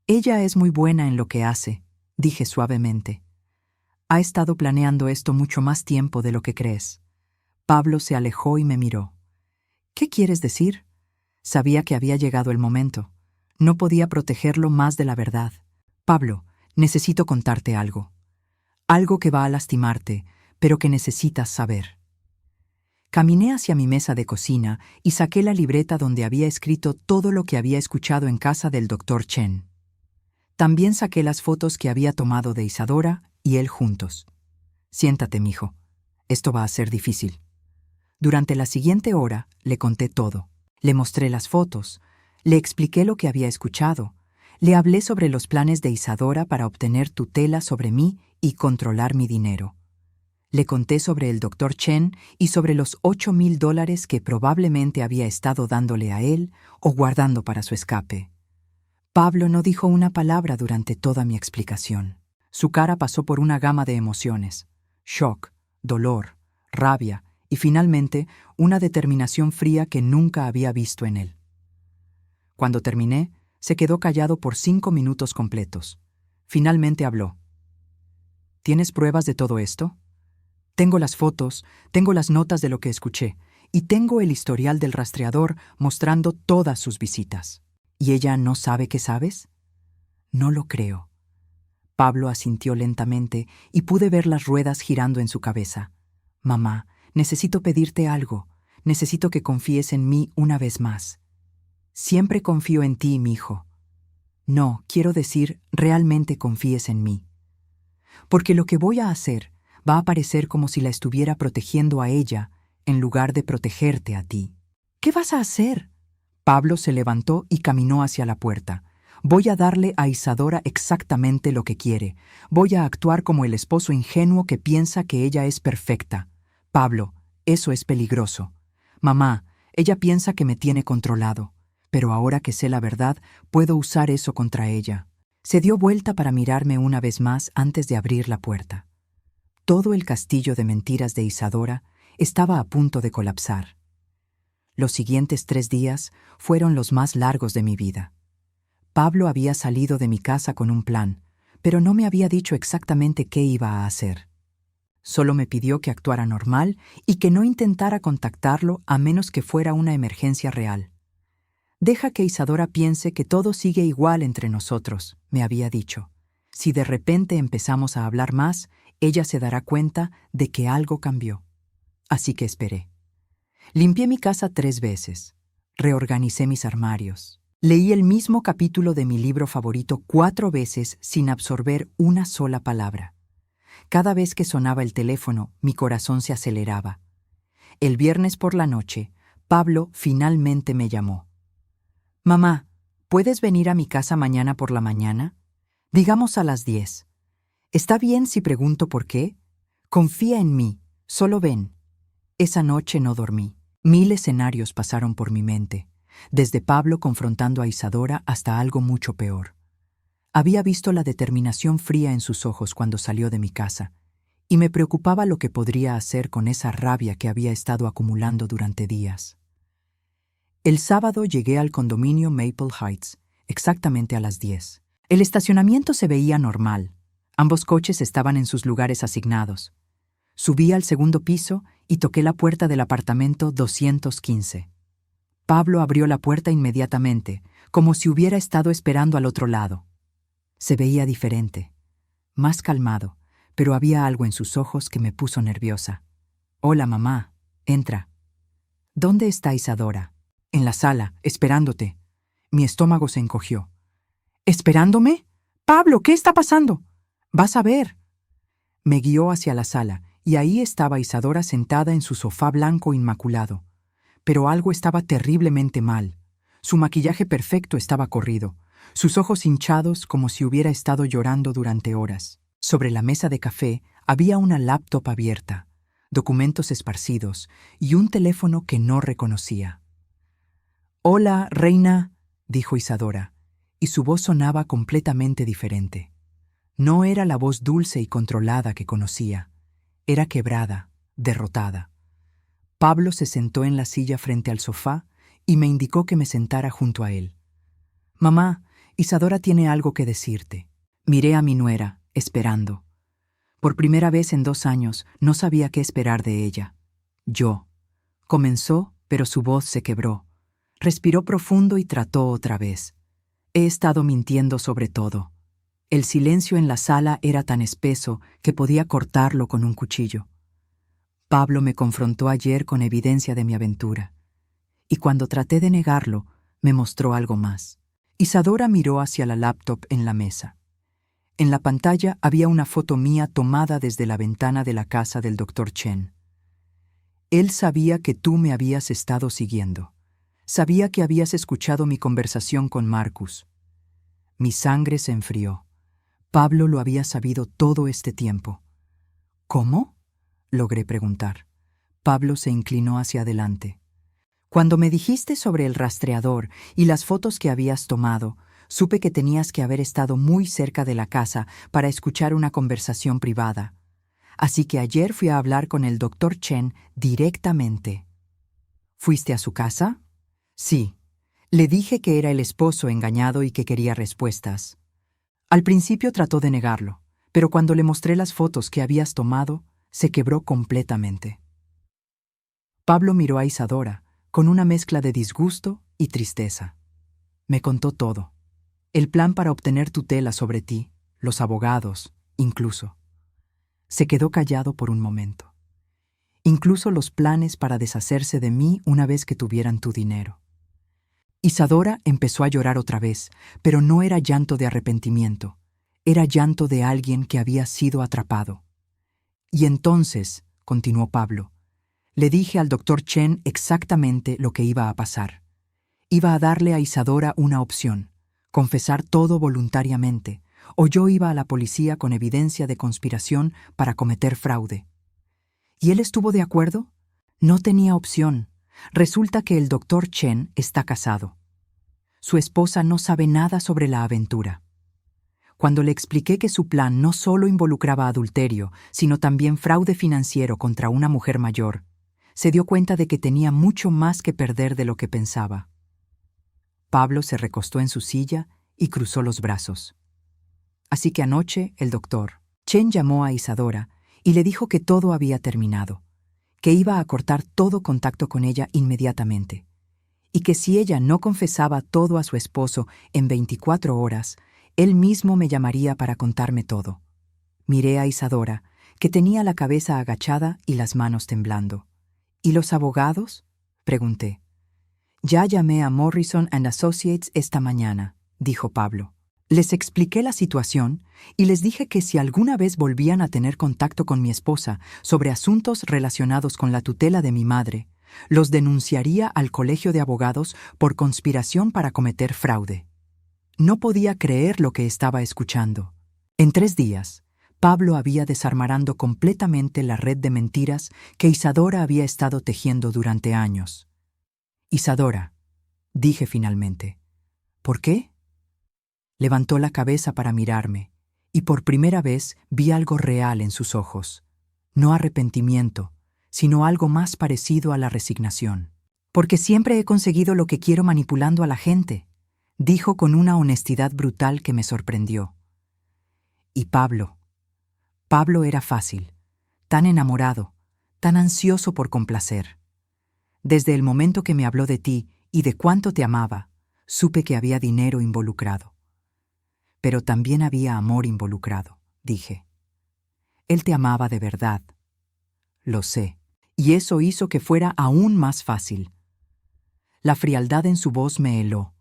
Ella es muy buena en lo que hace, dije suavemente. Ha estado planeando esto mucho más tiempo de lo que crees. Pablo se alejó y me miró. ¿Qué quieres decir? Sabía que había llegado el momento. No podía protegerlo más de la verdad. Pablo, necesito contarte algo. Algo que va a lastimarte, pero que necesitas saber. Caminé hacia mi mesa de cocina y saqué la libreta donde había escrito todo lo que había escuchado en casa del Dr. Chen. También saqué las fotos que había tomado de Isadora y él juntos. Siéntate, mijo. Esto va a ser difícil. Durante la siguiente hora le conté todo. Le mostré las fotos, le expliqué lo que había escuchado, le hablé sobre los planes de Isadora para obtener tutela sobre mí y controlar mi dinero. Le conté sobre el Dr. Chen y sobre los $8,000 que probablemente había estado dándole a él o guardando para su escape. Pablo no dijo una palabra durante toda mi explicación. Su cara pasó por una gama de emociones: shock, dolor, rabia y finalmente una determinación fría que nunca había visto en él. Cuando terminé, se quedó callado por 5 minutos completos. Finalmente habló. ¿Tienes pruebas de todo esto? Tengo las fotos, tengo las notas de lo que escuché, y tengo el historial del rastreador mostrando todas sus visitas. ¿Y ella no sabe que sabes? No lo creo. Pablo asintió lentamente y pude ver las ruedas girando en su cabeza. Mamá, necesito pedirte algo. Necesito que confíes en mí una vez más. Siempre confío en ti, mi hijo. No, quiero decir, realmente confíes en mí. Porque lo que voy a hacer va a parecer como si la estuviera protegiendo a ella en lugar de protegerte a ti. ¿Qué vas a hacer? Pablo se levantó y caminó hacia la puerta. Voy a darle a Isadora exactamente lo que quiere. Voy a actuar como el esposo ingenuo que piensa que ella es perfecta. Pablo, eso es peligroso. Mamá, ella piensa que me tiene controlado, pero ahora que sé la verdad, puedo usar eso contra ella. Se dio vuelta para mirarme una vez más antes de abrir la puerta. Todo el castillo de mentiras de Isadora estaba a punto de colapsar. Los siguientes 3 días fueron los más largos de mi vida. Pablo había salido de mi casa con un plan, pero no me había dicho exactamente qué iba a hacer. Solo me pidió que actuara normal y que no intentara contactarlo a menos que fuera una emergencia real. Deja que Isadora piense que todo sigue igual entre nosotros, me había dicho. Si de repente empezamos a hablar más, ella se dará cuenta de que algo cambió. Así que esperé. Limpié mi casa 3 veces. Reorganicé mis armarios. Leí el mismo capítulo de mi libro favorito 4 veces sin absorber una sola palabra. Cada vez que sonaba el teléfono, mi corazón se aceleraba. El viernes por la noche, Pablo finalmente me llamó. Mamá, ¿puedes venir a mi casa mañana por la mañana? Digamos a las 10. ¿Está bien si pregunto por qué? Confía en mí, solo ven. Esa noche no dormí. 1000 escenarios pasaron por mi mente, desde Pablo confrontando a Isadora hasta algo mucho peor. Había visto la determinación fría en sus ojos cuando salió de mi casa, y me preocupaba lo que podría hacer con esa rabia que había estado acumulando durante días. El sábado llegué al condominio Maple Heights, exactamente a las 10. El estacionamiento se veía normal. Ambos coches estaban en sus lugares asignados. Subí al segundo piso y toqué la puerta del apartamento 215. Pablo abrió la puerta inmediatamente, como si hubiera estado esperando al otro lado. Se veía diferente, más calmado, pero había algo en sus ojos que me puso nerviosa. «Hola, mamá. Entra». «¿Dónde está Isadora?» «En la sala, esperándote». Mi estómago se encogió. «¿Esperándome? Pablo, ¿qué está pasando?» «Vas a ver». Me guió hacia la sala, y ahí estaba Isadora sentada en su sofá blanco inmaculado. Pero algo estaba terriblemente mal. Su maquillaje perfecto estaba corrido, sus ojos hinchados como si hubiera estado llorando durante horas. Sobre la mesa de café había una laptop abierta, documentos esparcidos y un teléfono que no reconocía. «Hola, reina», dijo Isadora, y su voz sonaba completamente diferente. No era la voz dulce y controlada que conocía. Era quebrada, derrotada. Pablo se sentó en la silla frente al sofá y me indicó que me sentara junto a él. «Mamá, Isadora tiene algo que decirte». Miré a mi nuera, esperando. Por primera vez en 2 años, no sabía qué esperar de ella. Yo. Comenzó, pero su voz se quebró. Respiró profundo y trató otra vez. He estado mintiendo sobre todo. El silencio en la sala era tan espeso que podía cortarlo con un cuchillo. Pablo me confrontó ayer con evidencia de mi aventura. Y cuando traté de negarlo, me mostró algo más. Isadora miró hacia la laptop en la mesa. En la pantalla había una foto mía tomada desde la ventana de la casa del Dr. Chen. Él sabía que tú me habías estado siguiendo. Sabía que habías escuchado mi conversación con Marcus. Mi sangre se enfrió. Pablo lo había sabido todo este tiempo. ¿Cómo?, logré preguntar. Pablo se inclinó hacia adelante. Cuando me dijiste sobre el rastreador y las fotos que habías tomado, supe que tenías que haber estado muy cerca de la casa para escuchar una conversación privada. Así que ayer fui a hablar con el Dr. Chen directamente. ¿Fuiste a su casa? Sí. Le dije que era el esposo engañado y que quería respuestas. Al principio trató de negarlo, pero cuando le mostré las fotos que habías tomado, se quebró completamente. Pablo miró a Isadora, con una mezcla de disgusto y tristeza. Me contó todo. El plan para obtener tutela sobre ti, los abogados, incluso. Se quedó callado por un momento. Incluso los planes para deshacerse de mí una vez que tuvieran tu dinero. Isadora empezó a llorar otra vez, pero no era llanto de arrepentimiento. Era llanto de alguien que había sido atrapado. Y entonces, continuó Pablo, le dije al Dr. Chen exactamente lo que iba a pasar. Iba a darle a Isadora una opción: confesar todo voluntariamente, o yo iba a la policía con evidencia de conspiración para cometer fraude. ¿Y él estuvo de acuerdo? No tenía opción. Resulta que el Dr. Chen está casado. Su esposa no sabe nada sobre la aventura. Cuando le expliqué que su plan no solo involucraba adulterio, sino también fraude financiero contra una mujer mayor, se dio cuenta de que tenía mucho más que perder de lo que pensaba. Pablo se recostó en su silla y cruzó los brazos. Así que anoche el Dr. Chen llamó a Isadora y le dijo que todo había terminado, que iba a cortar todo contacto con ella inmediatamente, y que si ella no confesaba todo a su esposo en 24 horas, él mismo me llamaría para contarme todo. Miré a Isadora, que tenía la cabeza agachada y las manos temblando. ¿Y los abogados?, pregunté. Ya llamé a Morrison & Associates esta mañana, dijo Pablo. Les expliqué la situación y les dije que si alguna vez volvían a tener contacto con mi esposa sobre asuntos relacionados con la tutela de mi madre, los denunciaría al colegio de abogados por conspiración para cometer fraude. No podía creer lo que estaba escuchando. En 3 días, Pablo había desarmarando completamente la red de mentiras que Isadora había estado tejiendo durante años. Isadora, dije finalmente. ¿Por qué? Levantó la cabeza para mirarme, y por primera vez vi algo real en sus ojos. No arrepentimiento, sino algo más parecido a la resignación. Porque siempre he conseguido lo que quiero manipulando a la gente, dijo con una honestidad brutal que me sorprendió. Y Pablo era fácil, tan enamorado, tan ansioso por complacer. Desde el momento que me habló de ti y de cuánto te amaba, supe que había dinero involucrado. Pero también había amor involucrado, dije. Él te amaba de verdad. Lo sé, y eso hizo que fuera aún más fácil. La frialdad en su voz me heló.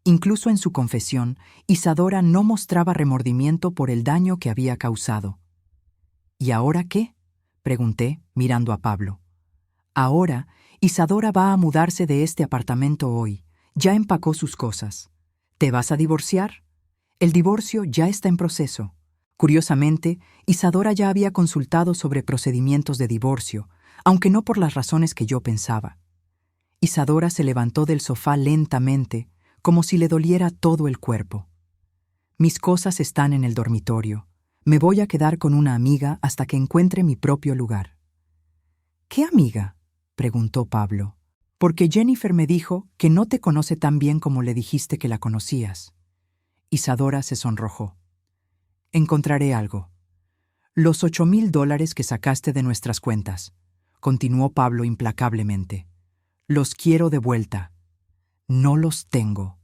Incluso en su confesión, Isadora no mostraba remordimiento por el daño que había causado. ¿Y ahora qué?, pregunté, mirando a Pablo. Ahora, Isadora va a mudarse de este apartamento hoy. Ya empacó sus cosas. ¿Te vas a divorciar? El divorcio ya está en proceso. Curiosamente, Isadora ya había consultado sobre procedimientos de divorcio, aunque no por las razones que yo pensaba. Isadora se levantó del sofá lentamente, como si le doliera todo el cuerpo. Mis cosas están en el dormitorio. Me voy a quedar con una amiga hasta que encuentre mi propio lugar. ¿Qué amiga?, preguntó Pablo. Porque Jennifer me dijo que no te conoce tan bien como le dijiste que la conocías. Isadora se sonrojó. Encontraré algo. Los $8,000 que sacaste de nuestras cuentas, continuó Pablo implacablemente. Los quiero de vuelta. No los tengo.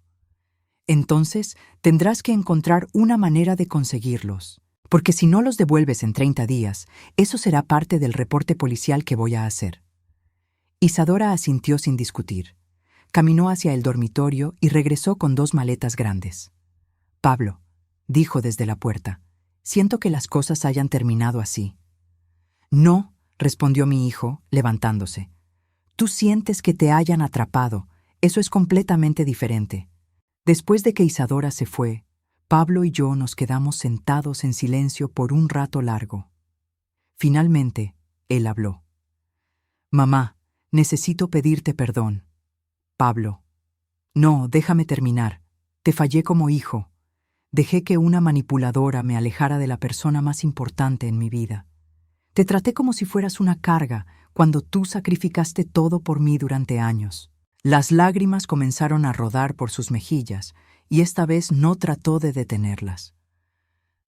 Entonces tendrás que encontrar una manera de conseguirlos, porque si no los devuelves en 30 días, eso será parte del reporte policial que voy a hacer. Isadora asintió sin discutir. Caminó hacia el dormitorio y regresó con 2 maletas grandes. Pablo, dijo desde la puerta, siento que las cosas hayan terminado así. No, respondió mi hijo, levantándose. Tú sientes que te hayan atrapado, eso es completamente diferente. Después de que Isadora se fue, Pablo y yo nos quedamos sentados en silencio por un rato largo. Finalmente, él habló. Mamá, necesito pedirte perdón. Pablo. No, déjame terminar. Te fallé como hijo. Dejé que una manipuladora me alejara de la persona más importante en mi vida. Te traté como si fueras una carga cuando tú sacrificaste todo por mí durante años. Las lágrimas comenzaron a rodar por sus mejillas y esta vez no trató de detenerlas.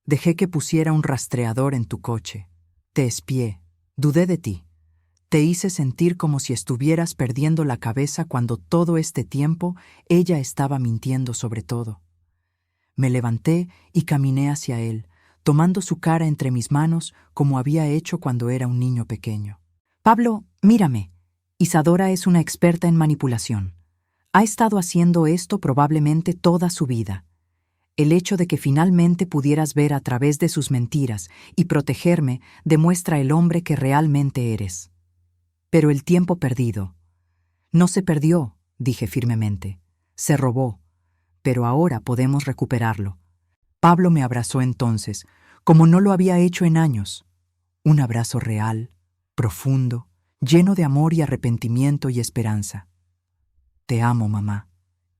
Dejé que pusiera un rastreador en tu coche. Te espié. Dudé de ti. Te hice sentir como si estuvieras perdiendo la cabeza cuando todo este tiempo ella estaba mintiendo sobre todo. Me levanté y caminé hacia él, tomando su cara entre mis manos como había hecho cuando era un niño pequeño. Pablo, mírame. Isadora es una experta en manipulación. Ha estado haciendo esto probablemente toda su vida. El hecho de que finalmente pudieras ver a través de sus mentiras y protegerme demuestra el hombre que realmente eres. Pero el tiempo perdido. No se perdió, dije firmemente. Se robó. Pero ahora podemos recuperarlo. Pablo me abrazó entonces, como no lo había hecho en años. Un abrazo real, profundo, lleno de amor y arrepentimiento y esperanza. Te amo, mamá,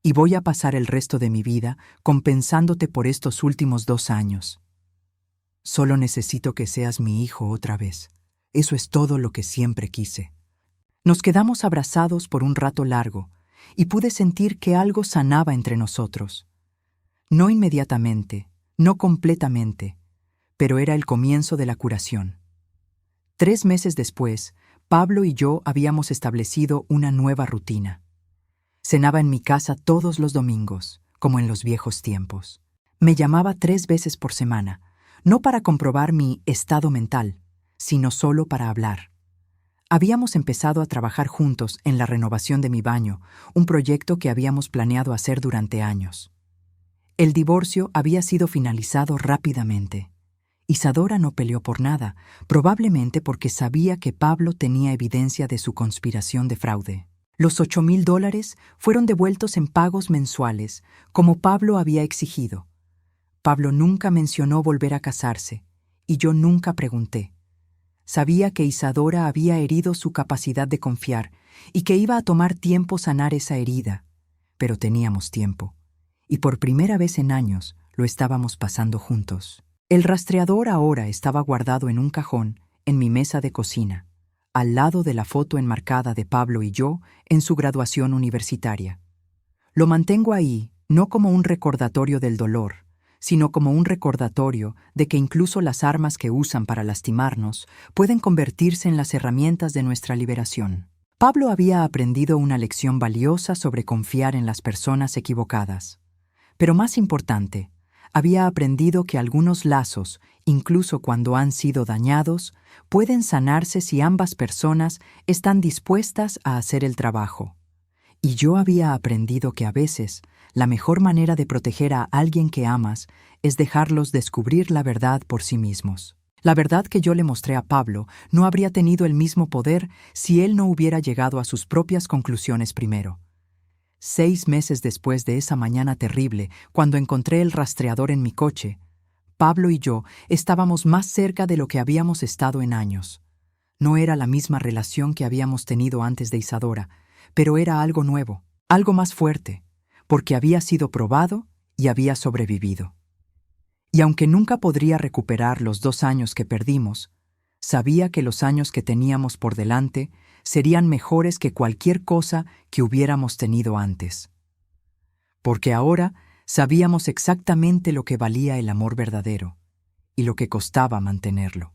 y voy a pasar el resto de mi vida compensándote por estos últimos 2 años. Solo necesito que seas mi hijo otra vez. Eso es todo lo que siempre quise. Nos quedamos abrazados por un rato largo, y pude sentir que algo sanaba entre nosotros. No inmediatamente, no completamente, pero era el comienzo de la curación. 3 meses después, Pablo y yo habíamos establecido una nueva rutina. Cenaba en mi casa todos los domingos, como en los viejos tiempos. Me llamaba 3 veces por semana, no para comprobar mi estado mental, sino solo para hablar. Habíamos empezado a trabajar juntos en la renovación de mi baño, un proyecto que habíamos planeado hacer durante años. El divorcio había sido finalizado rápidamente. Isadora no peleó por nada, probablemente porque sabía que Pablo tenía evidencia de su conspiración de fraude. Los $8,000 fueron devueltos en pagos mensuales, como Pablo había exigido. Pablo nunca mencionó volver a casarse, y yo nunca pregunté. Sabía que Isadora había herido su capacidad de confiar y que iba a tomar tiempo sanar esa herida, pero teníamos tiempo, y por primera vez en años lo estábamos pasando juntos. El rastreador ahora estaba guardado en un cajón en mi mesa de cocina, al lado de la foto enmarcada de Pablo y yo en su graduación universitaria. Lo mantengo ahí no como un recordatorio del dolor, sino como un recordatorio de que incluso las armas que usan para lastimarnos pueden convertirse en las herramientas de nuestra liberación. Pablo había aprendido una lección valiosa sobre confiar en las personas equivocadas. Pero más importante, había aprendido que algunos lazos, incluso cuando han sido dañados, pueden sanarse si ambas personas están dispuestas a hacer el trabajo. Y yo había aprendido que a veces la mejor manera de proteger a alguien que amas es dejarlos descubrir la verdad por sí mismos. La verdad que yo le mostré a Pablo no habría tenido el mismo poder si él no hubiera llegado a sus propias conclusiones primero. 6 meses después de esa mañana terrible, cuando encontré el rastreador en mi coche, Pablo y yo estábamos más cerca de lo que habíamos estado en años. No era la misma relación que habíamos tenido antes de Isadora, pero era algo nuevo, algo más fuerte, porque había sido probado y había sobrevivido. Y aunque nunca podría recuperar los 2 años que perdimos, sabía que los años que teníamos por delante serían mejores que cualquier cosa que hubiéramos tenido antes. Porque ahora sabíamos exactamente lo que valía el amor verdadero, y lo que costaba mantenerlo.